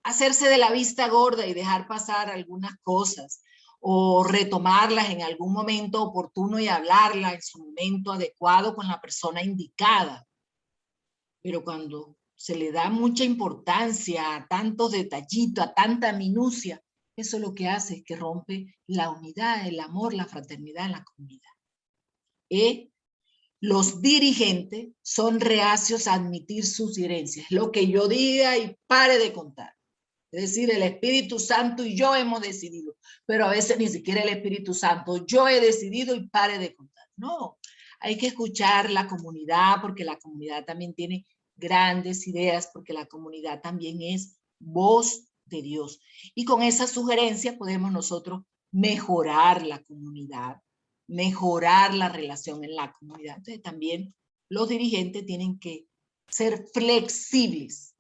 hacerse de la vista gorda y dejar pasar algunas cosas o retomarlas en algún momento oportuno y hablarlas en su momento adecuado con la persona indicada. Pero cuando se le da mucha importancia a tantos detallitos, a tanta minucia, eso lo que hace es que rompe la unidad, el amor, la fraternidad en la comunidad. Los dirigentes son reacios a admitir sus diferencias. Lo que yo diga y pare de contar. Es decir, el Espíritu Santo y yo hemos decidido, pero a veces ni siquiera el Espíritu Santo, yo he decidido y pare de contar. No, hay que escuchar la comunidad porque la comunidad también tiene grandes ideas, porque la comunidad también es voz de Dios. Y con esa sugerencia podemos nosotros mejorar la comunidad, mejorar la relación en la comunidad. Entonces también los dirigentes tienen que ser flexibles,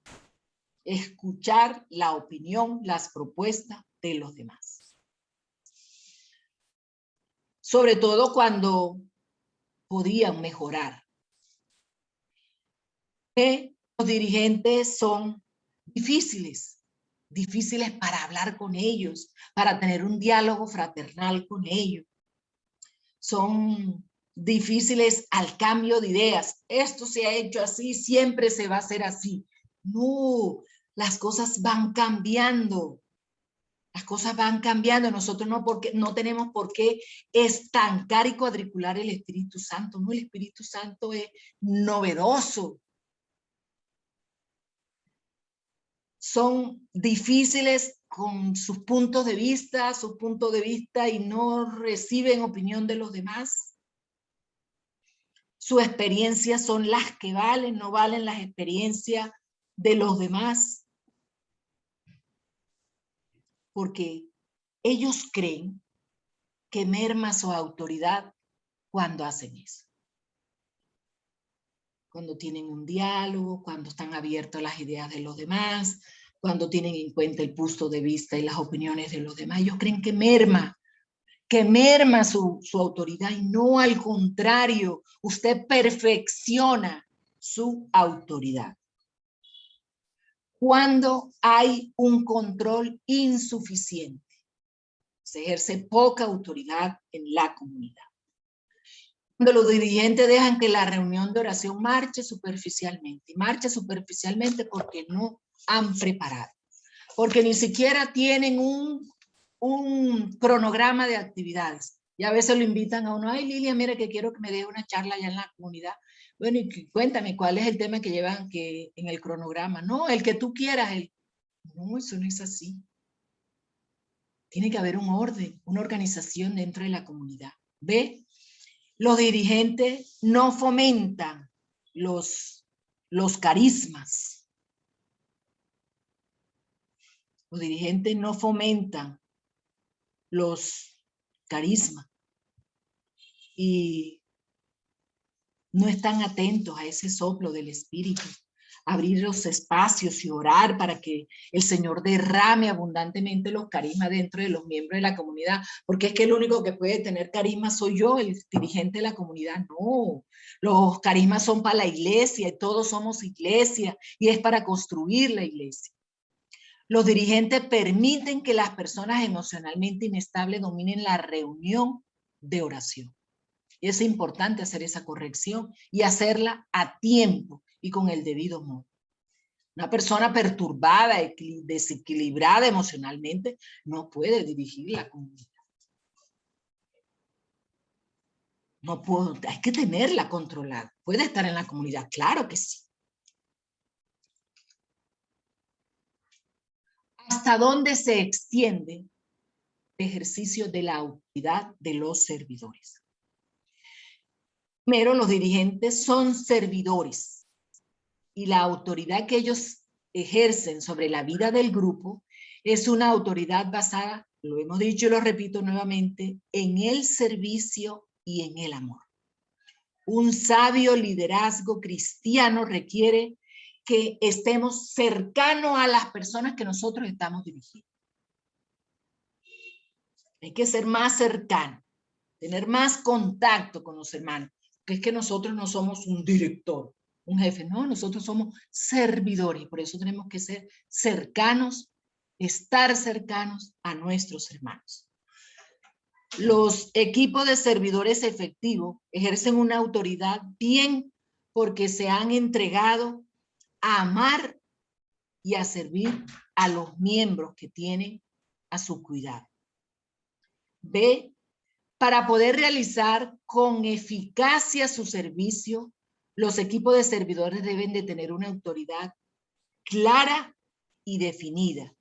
escuchar la opinión, las propuestas de los demás. Sobre todo cuando podían mejorar. Los dirigentes son difíciles para hablar con ellos, para tener un diálogo fraternal con ellos. Son difíciles al cambio de ideas. Esto se ha hecho así, siempre se va a hacer así. No, las cosas van cambiando. Las cosas van cambiando. Nosotros no tenemos por qué estancar y cuadricular el Espíritu Santo. No, el Espíritu Santo es novedoso. son difíciles con sus puntos de vista y no reciben opinión de los demás. Sus experiencias son las que valen, no valen las experiencias de los demás. Porque ellos creen que merma su autoridad cuando hacen eso. Cuando tienen un diálogo, cuando están abiertos a las ideas de los demás, cuando tienen en cuenta el punto de vista y las opiniones de los demás. Ellos creen que merma su autoridad y no, al contrario, usted perfecciona su autoridad. Cuando hay un control insuficiente, se ejerce poca autoridad en la comunidad. Cuando los dirigentes dejan que la reunión de oración marche superficialmente porque no han preparado, porque ni siquiera tienen un cronograma de actividades. Y a veces lo invitan a uno, ay Lilia, mira que quiero que me dé una charla allá en la comunidad. Bueno, y cuéntame, ¿cuál es el tema que llevan en el cronograma? No, el que tú quieras. No, eso no es así. Tiene que haber un orden, una organización dentro de la comunidad. ¿Ve? Los dirigentes no fomentan los carismas. Los dirigentes no fomentan los carismas y no están atentos a ese soplo del Espíritu. Abrir los espacios y orar para que el Señor derrame abundantemente los carismas dentro de los miembros de la comunidad, porque es que el único que puede tener carisma soy yo, el dirigente de la comunidad. No, los carismas son para la iglesia y todos somos iglesia y es para construir la iglesia. Los dirigentes permiten que las personas emocionalmente inestables dominen la reunión de oración. Y es importante hacer esa corrección y hacerla a tiempo y con el debido modo. Una persona perturbada, desequilibrada emocionalmente, no puede dirigir la comunidad. No puedo, hay que tenerla controlada. ¿Puede estar en la comunidad? Claro que sí. ¿Hasta dónde se extiende el ejercicio de la autoridad de los servidores? Primero, los dirigentes son servidores y la autoridad que ellos ejercen sobre la vida del grupo es una autoridad basada, lo hemos dicho y lo repito nuevamente, en el servicio y en el amor. Un sabio liderazgo cristiano requiere que estemos cercanos a las personas que nosotros estamos dirigiendo. Hay que ser más cercano, tener más contacto con los hermanos, que es que nosotros no somos un director, un jefe, no, nosotros somos servidores y por eso tenemos que ser cercanos, estar cercanos a nuestros hermanos. Los equipos de servidores efectivos ejercen una autoridad bien porque se han entregado a amar y a servir a los miembros que tienen a su cuidado. B, para poder realizar con eficacia su servicio, los equipos de servidores deben de tener una autoridad clara y definida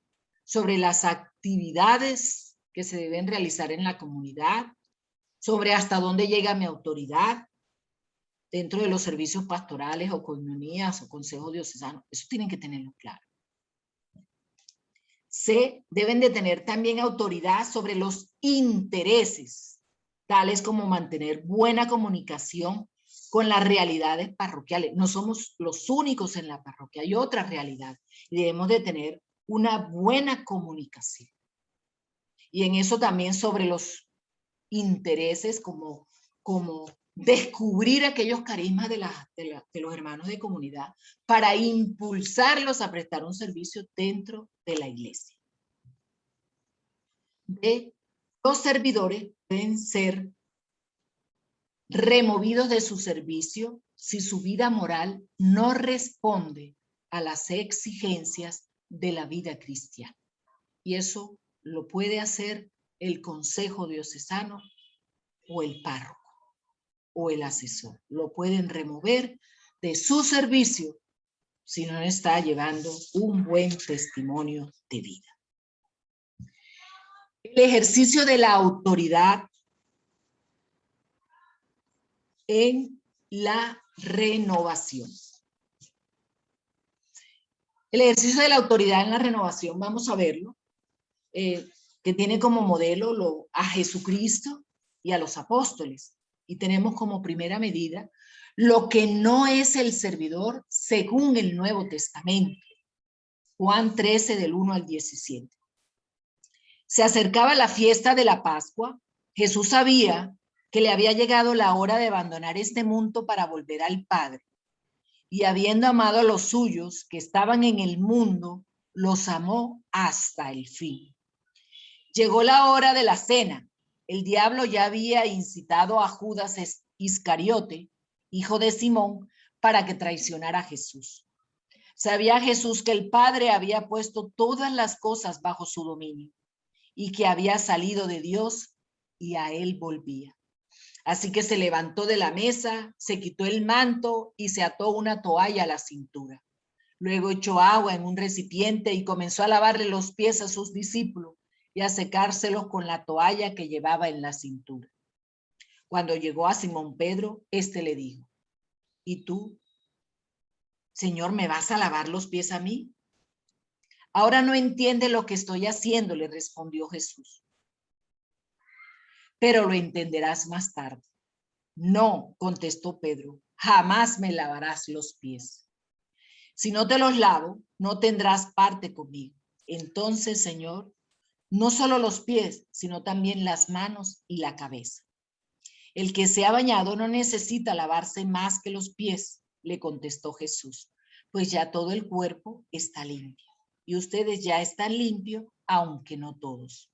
sobre las actividades que se deben realizar en la comunidad, sobre hasta dónde llega mi autoridad dentro de los servicios pastorales o comunías o consejos diocesanos. Eso tienen que tenerlo claro. C, deben de tener también autoridad sobre los intereses, tales como mantener buena comunicación con las realidades parroquiales. No somos los únicos en la parroquia, hay otras realidades y debemos de tener una buena comunicación. Y en eso también sobre los intereses como descubrir aquellos carismas de los hermanos de comunidad para impulsarlos a prestar un servicio dentro de la iglesia. Los servidores deben ser removidos de su servicio si su vida moral no responde a las exigencias de la vida cristiana. Y eso lo puede hacer el consejo diocesano o el párroco o el asesor. Lo pueden remover de su servicio si no está llevando un buen testimonio de vida. El ejercicio de la autoridad en la renovación. El ejercicio de la autoridad en la renovación, vamos a verlo, que tiene como modelo a Jesucristo y a los apóstoles. Y tenemos como primera medida lo que no es el servidor según el Nuevo Testamento. Juan 13, del 1 al 17. Se acercaba la fiesta de la Pascua. Jesús sabía que le había llegado la hora de abandonar este mundo para volver al Padre. Y habiendo amado a los suyos que estaban en el mundo, los amó hasta el fin. Llegó la hora de la cena. El diablo ya había incitado a Judas Iscariote, hijo de Simón, para que traicionara a Jesús. Sabía Jesús que el Padre había puesto todas las cosas bajo su dominio y que había salido de Dios y a él volvía. Así que se levantó de la mesa, se quitó el manto y se ató una toalla a la cintura. Luego echó agua en un recipiente y comenzó a lavarle los pies a sus discípulos y a secárselos con la toalla que llevaba en la cintura. Cuando llegó a Simón Pedro, éste le dijo: ¿Y tú, Señor, me vas a lavar los pies a mí? Ahora no entiende lo que estoy haciendo, le respondió Jesús. Pero lo entenderás más tarde. No, contestó Pedro, jamás me lavarás los pies. Si no te los lavo, no tendrás parte conmigo. Entonces, Señor, no solo los pies, sino también las manos y la cabeza. El que se ha bañado no necesita lavarse más que los pies, le contestó Jesús, pues ya todo el cuerpo está limpio. Y ustedes ya están limpios, aunque no todos.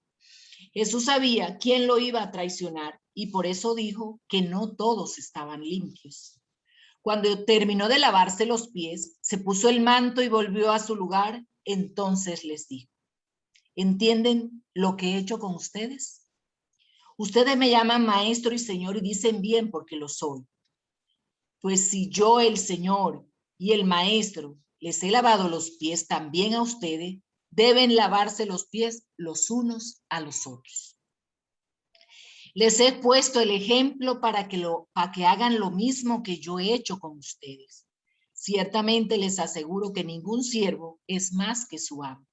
Jesús sabía quién lo iba a traicionar y por eso dijo que no todos estaban limpios. Cuando terminó de lavarse los pies, se puso el manto y volvió a su lugar. Entonces les dijo: ¿entienden lo que he hecho con ustedes? Ustedes me llaman maestro y señor y dicen bien porque lo soy. Pues si yo, el Señor y el maestro, les he lavado los pies también a ustedes, deben lavarse los pies los unos a los otros. Les he puesto el ejemplo para que hagan lo mismo que yo he hecho con ustedes. Ciertamente les aseguro que ningún siervo es más que su amo.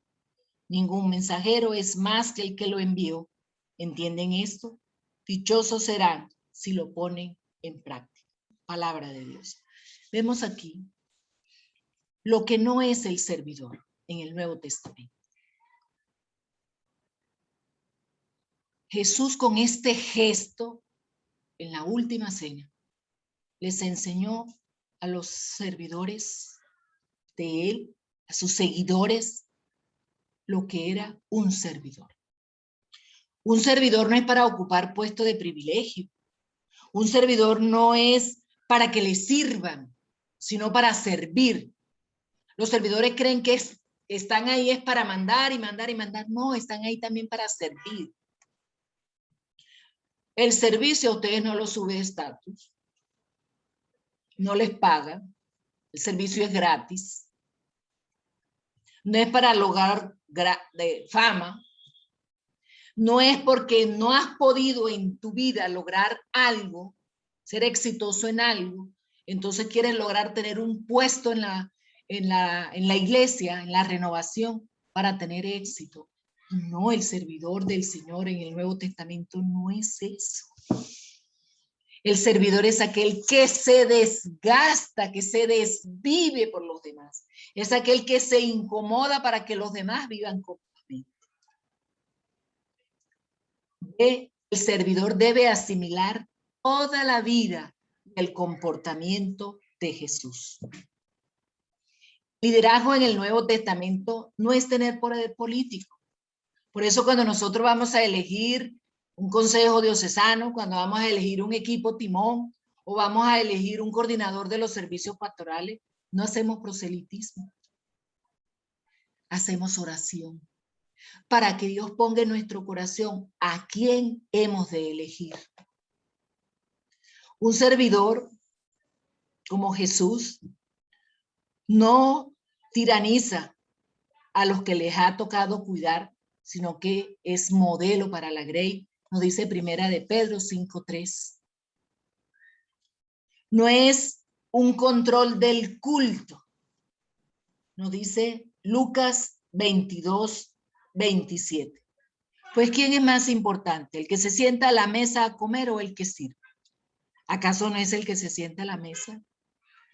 Ningún mensajero es más que el que lo envió. ¿Entienden esto? Dichosos serán si lo ponen en práctica. Palabra de Dios. Vemos aquí lo que no es el servidor en el Nuevo Testamento. Jesús, con este gesto en la última cena, les enseñó a los servidores de él, a sus seguidores, lo que era un servidor. Un servidor no es para ocupar puesto de privilegio. Un servidor no es para que le sirvan, sino para servir. Los servidores creen que están ahí es para mandar y mandar y mandar. No, están ahí también para servir. El servicio a ustedes no lo sube de estatus, no les pagan, el servicio es gratis, no es para lograr de fama, no es porque no has podido en tu vida lograr algo, ser exitoso en algo, entonces quieres lograr tener un puesto en la iglesia, en la renovación, para tener éxito. No, el servidor del Señor en el Nuevo Testamento no es eso. El servidor es aquel que se desgasta, que se desvive por los demás. Es aquel que se incomoda para que los demás vivan cómodamente. El servidor debe asimilar toda la vida del comportamiento de Jesús. Liderazgo en el Nuevo Testamento no es tener poder político. Por eso cuando nosotros vamos a elegir un consejo diocesano, cuando vamos a elegir un equipo timón o vamos a elegir un coordinador de los servicios pastorales, no hacemos proselitismo. Hacemos oración para que Dios ponga en nuestro corazón a quién hemos de elegir. Un servidor como Jesús No tiraniza a los que les ha tocado cuidar, sino que es modelo para la Grey, nos dice Primera de Pedro 5:3. No es un control del culto, nos dice Lucas 22:27. Pues, ¿quién es más importante? ¿El que se sienta a la mesa a comer o el que sirve? ¿Acaso no es el que se sienta a la mesa?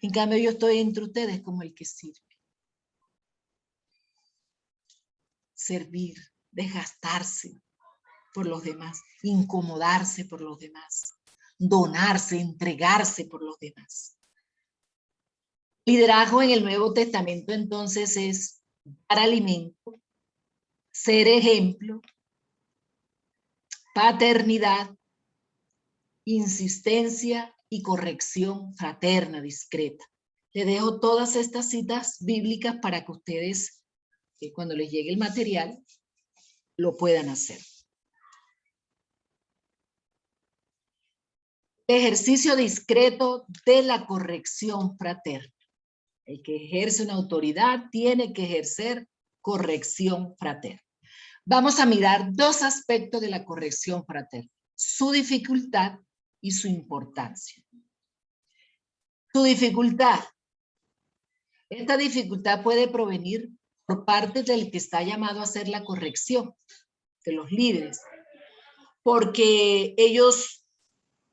En cambio, yo estoy entre ustedes como el que sirve. Servir, desgastarse por los demás, incomodarse por los demás, donarse, entregarse por los demás. Liderazgo en el Nuevo Testamento entonces es dar alimento, ser ejemplo, paternidad, insistencia y corrección fraterna, discreta. Le dejo todas estas citas bíblicas para que ustedes, cuando les llegue el material, lo puedan hacer. Ejercicio discreto de la corrección fraterna. El que ejerce una autoridad tiene que ejercer corrección fraterna. Vamos a mirar dos aspectos de la corrección fraterna: su dificultad y su importancia. Su dificultad. Esta dificultad puede provenir por parte del que está llamado a hacer la corrección, de los líderes, porque ellos,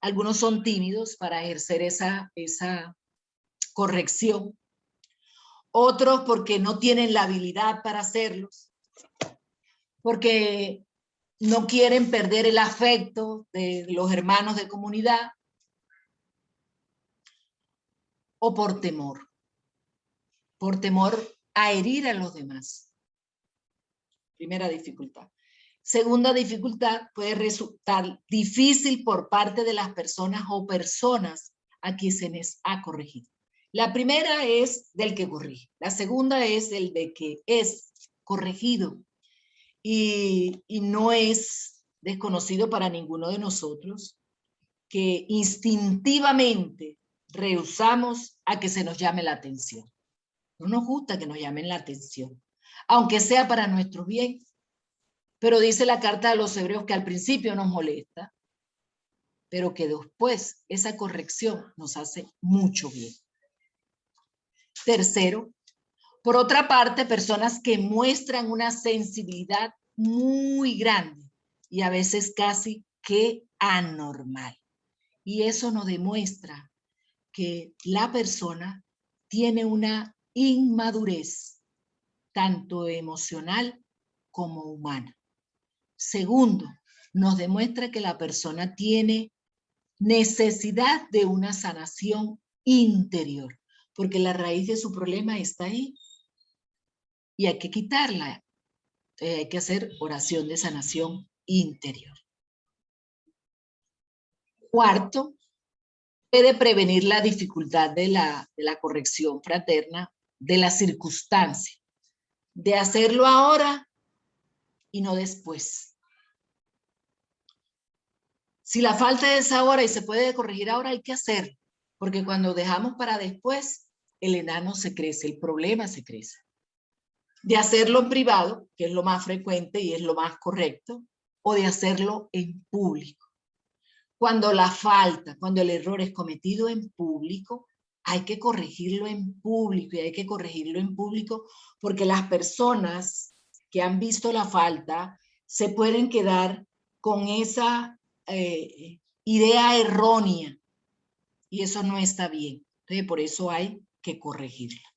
algunos son tímidos para ejercer esa corrección, otros porque no tienen la habilidad para hacerlos, porque no quieren perder el afecto de los hermanos de comunidad, o por temor a herir a los demás. Primera dificultad. Segunda dificultad, puede resultar difícil por parte de las personas o personas a quienes se les ha corregido. La primera es del que corrige. La segunda es el de que es corregido. Y no es desconocido para ninguno de nosotros que instintivamente rehusamos a que se nos llame la atención. No nos gusta que nos llamen la atención, aunque sea para nuestro bien. Pero dice la carta de los Hebreos que al principio nos molesta, pero que después esa corrección nos hace mucho bien. Tercero, por otra parte, personas que muestran una sensibilidad muy grande y a veces casi que anormal. Y eso nos demuestra que la persona tiene una inmadurez, tanto emocional como humana. Segundo, nos demuestra que la persona tiene necesidad de una sanación interior, porque la raíz de su problema está ahí y hay que quitarla. Hay que hacer oración de sanación interior. Cuarto, puede prevenir la dificultad de la corrección fraterna, de la circunstancia, de hacerlo ahora y no después. Si la falta es ahora y se puede corregir ahora, hay que hacerlo, porque cuando dejamos para después, el enano se crece, el problema se crece. De hacerlo en privado, que es lo más frecuente y es lo más correcto, o de hacerlo en público. Cuando el error es cometido en público, hay que corregirlo en público, y hay que corregirlo en público porque las personas que han visto la falta se pueden quedar con esa idea errónea, y eso no está bien. Entonces, por eso hay que corregirla.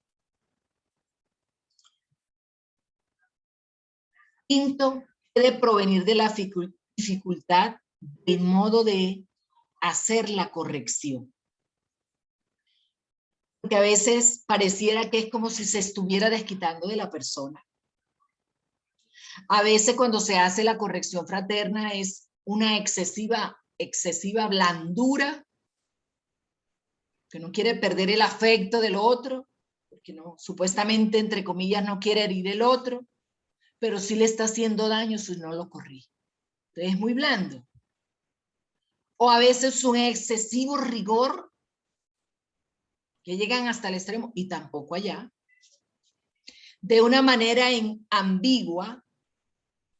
Quinto, puede provenir de la dificultad del modo de hacer la corrección. Porque a veces pareciera que es como si se estuviera desquitando de la persona. A veces cuando se hace la corrección fraterna es una excesiva blandura, que no quiere perder el afecto del otro, porque no, supuestamente, entre comillas, no quiere herir el otro, pero sí le está haciendo daño si no lo corrige. Entonces es muy blando. O a veces un excesivo rigor que llegan hasta el extremo, y tampoco allá. De una manera ambigua,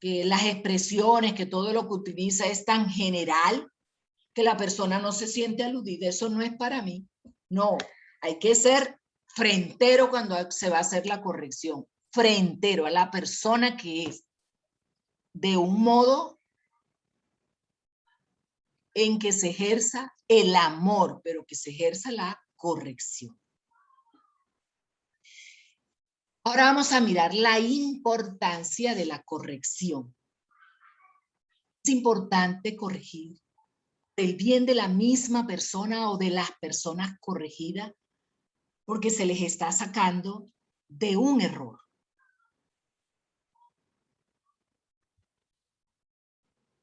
que las expresiones, que todo lo que utiliza es tan general, que la persona no se siente aludida. Eso no es para mí. No, hay que ser frentero cuando se va a hacer la corrección. Frentero a la persona que es, de un modo en que se ejerza el amor, pero que se ejerza la corrección. Ahora vamos a mirar la importancia de la corrección. Es importante corregir el bien de la misma persona o de las personas corregidas, porque se les está sacando de un error.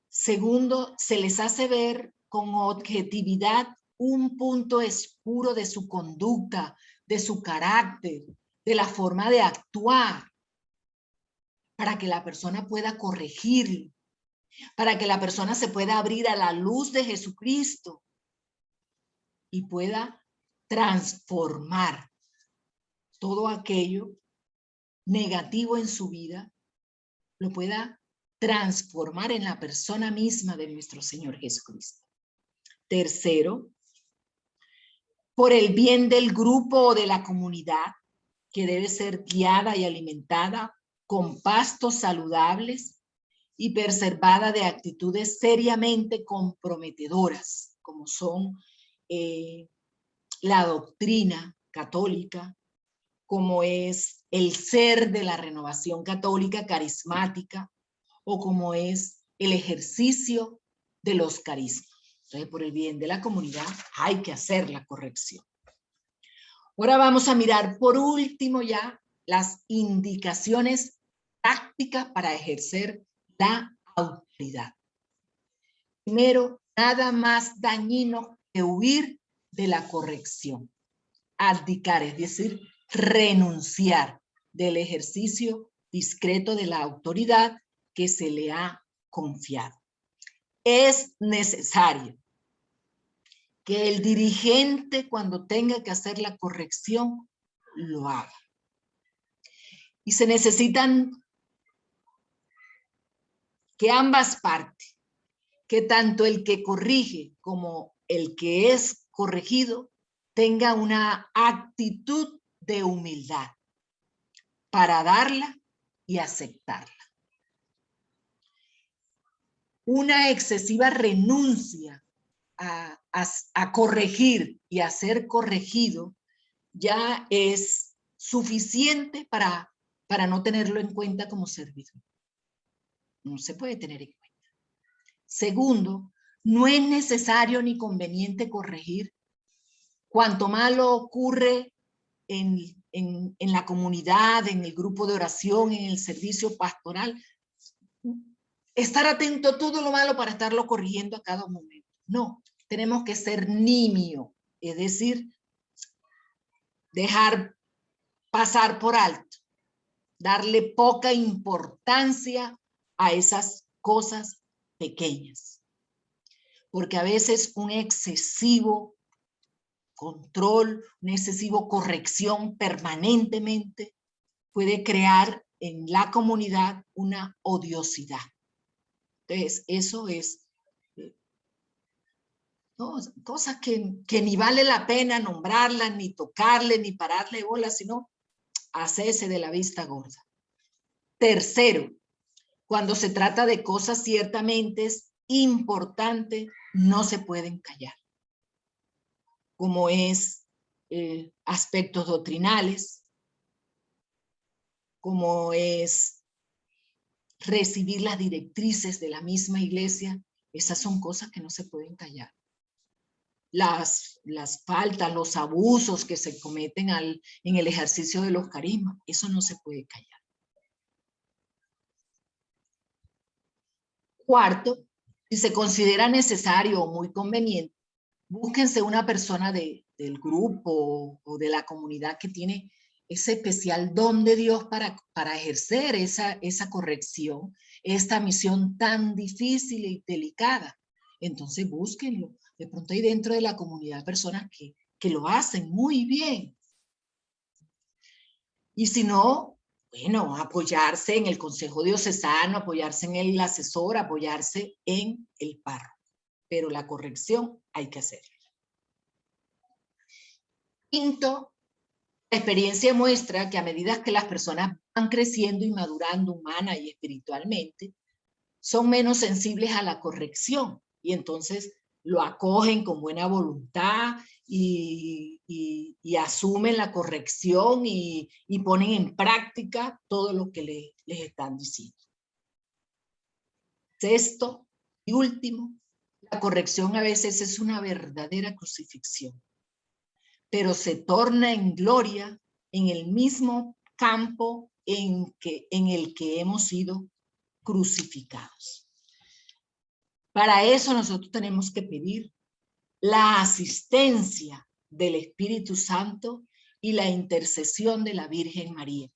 Segundo, se les hace ver con objetividad un punto oscuro de su conducta, de su carácter, de la forma de actuar, para que la persona pueda corregirlo, para que la persona se pueda abrir a la luz de Jesucristo y pueda transformar todo aquello negativo en su vida, lo pueda transformar en la persona misma de nuestro Señor Jesucristo. Tercero, por el bien del grupo o de la comunidad, que debe ser guiada y alimentada con pastos saludables y preservada de actitudes seriamente comprometedoras, como son la doctrina católica, como es el ser de la renovación católica carismática, o como es el ejercicio de los carismas. Entonces, por el bien de la comunidad hay que hacer la corrección. Ahora vamos a mirar por último ya las indicaciones prácticas para ejercer la autoridad. Primero, nada más dañino que huir de la corrección. Abdicar, es decir, renunciar del ejercicio discreto de la autoridad que se le ha confiado. Es necesario que el dirigente, cuando tenga que hacer la corrección, lo haga. Y se necesitan que ambas partes, que tanto el que corrige como el que es corregido, tenga una actitud de humildad para darla y aceptarla. Una excesiva renuncia a corregir y a ser corregido ya es suficiente para no tenerlo en cuenta como servidor. No se puede tener en cuenta. Segundo, no es necesario ni conveniente corregir. Cuanto malo ocurre en la comunidad, en el grupo de oración, en el servicio pastoral, estar atento a todo lo malo para estarlo corrigiendo a cada momento. No, tenemos que ser nimio, es decir, dejar pasar por alto, darle poca importancia a esas cosas pequeñas. Porque a veces un excesivo control, una excesiva corrección permanentemente puede crear en la comunidad una odiosidad. Entonces, eso es cosas que ni vale la pena nombrarlas, ni tocarle, ni pararle bola, sino hacerse de la vista gorda. Tercero, cuando se trata de cosas ciertamente importantes, no se pueden callar, como es aspectos doctrinales, como es recibir las directrices de la misma iglesia. Esas son cosas que no se pueden callar. Las faltas, los abusos que se cometen en el ejercicio de los carismas, eso no se puede callar. Cuarto, si se considera necesario o muy conveniente, búsquense una persona del grupo o de la comunidad que tiene ese especial don de Dios para ejercer esa corrección, esta misión tan difícil y delicada. Entonces búsquenlo. De pronto hay dentro de la comunidad personas que que lo hacen muy bien. Y si no, bueno, apoyarse en el consejo diocesano, apoyarse en el asesor, apoyarse en el párroco. Pero la corrección hay que hacerla. Quinto, la experiencia muestra que a medida que las personas van creciendo y madurando humana y espiritualmente, son menos sensibles a la corrección y entonces lo acogen con buena voluntad y asumen la corrección y ponen en práctica todo lo que les están diciendo. Sexto y último, la corrección a veces es una verdadera crucifixión, pero se torna en gloria en el mismo campo en el que hemos sido crucificados. Para eso nosotros tenemos que pedir la asistencia del Espíritu Santo y la intercesión de la Virgen María,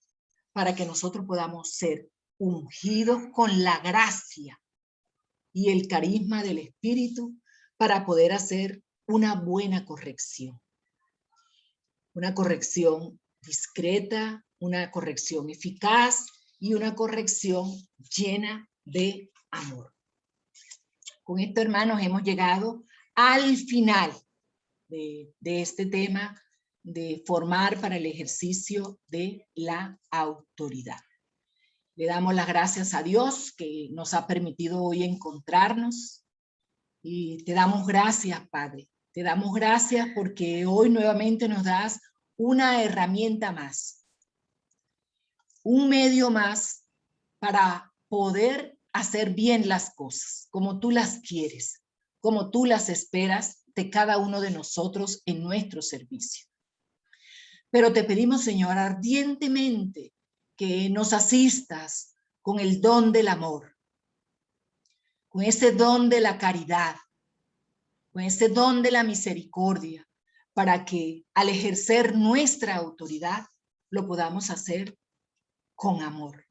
para que nosotros podamos ser ungidos con la gracia y el carisma del Espíritu para poder hacer una buena corrección. Una corrección discreta, una corrección eficaz y una corrección llena de amor. Con esto, hermanos, hemos llegado al final de este tema de formar para el ejercicio de la autoridad. Le damos las gracias a Dios que nos ha permitido hoy encontrarnos y te damos gracias, Padre. Te damos gracias porque hoy nuevamente nos das una herramienta más, un medio más para poder hacer bien las cosas, como tú las quieres, como tú las esperas de cada uno de nosotros en nuestro servicio. Pero te pedimos, Señor, ardientemente que nos asistas con el don del amor, con ese don de la caridad, con ese don de la misericordia, para que al ejercer nuestra autoridad lo podamos hacer con amor.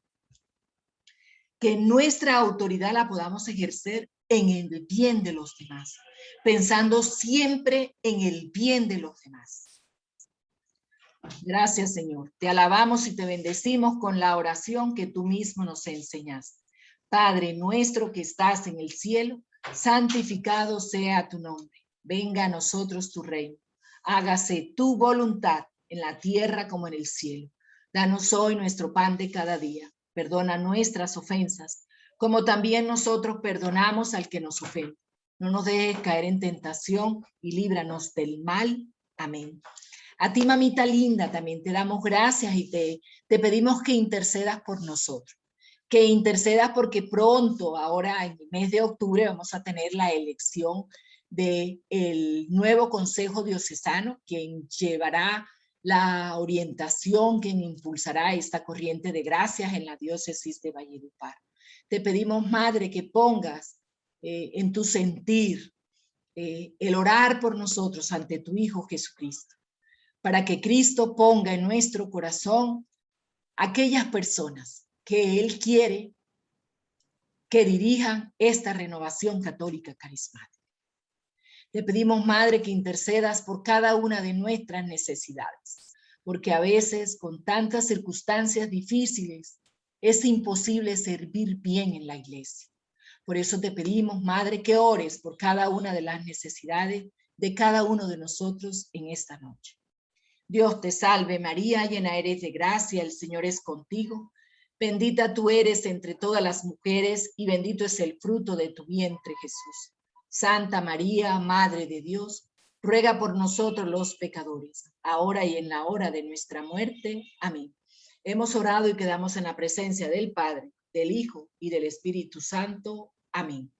Que nuestra autoridad la podamos ejercer en el bien de los demás, pensando siempre en el bien de los demás. Gracias, Señor. Te alabamos y te bendecimos con la oración que tú mismo nos enseñaste. Padre nuestro que estás en el cielo, santificado sea tu nombre. Venga a nosotros tu reino. Hágase tu voluntad en la tierra como en el cielo. Danos hoy nuestro pan de cada día. Perdona nuestras ofensas, como también nosotros perdonamos al que nos ofende. No nos dejes caer en tentación y líbranos del mal. Amén. A ti, mamita linda, también te damos gracias y te pedimos que intercedas por nosotros. Que intercedas porque pronto, ahora en el mes de octubre, vamos a tener la elección del nuevo Consejo Diocesano, quien llevará la orientación, quien impulsará esta corriente de gracias en la diócesis de Valledupar. Te pedimos, Madre, que pongas en tu sentir el orar por nosotros ante tu Hijo Jesucristo, para que Cristo ponga en nuestro corazón aquellas personas que Él quiere que dirijan esta renovación católica carismática. Te pedimos, Madre, que intercedas por cada una de nuestras necesidades, porque a veces con tantas circunstancias difíciles es imposible servir bien en la iglesia. Por eso te pedimos, Madre, que ores por cada una de las necesidades de cada uno de nosotros en esta noche. Dios te salve María, llena eres de gracia, el Señor es contigo. Bendita tú eres entre todas las mujeres y bendito es el fruto de tu vientre, Jesús. Santa María, Madre de Dios, ruega por nosotros los pecadores, ahora y en la hora de nuestra muerte. Amén. Hemos orado y quedamos en la presencia del Padre, del Hijo y del Espíritu Santo. Amén.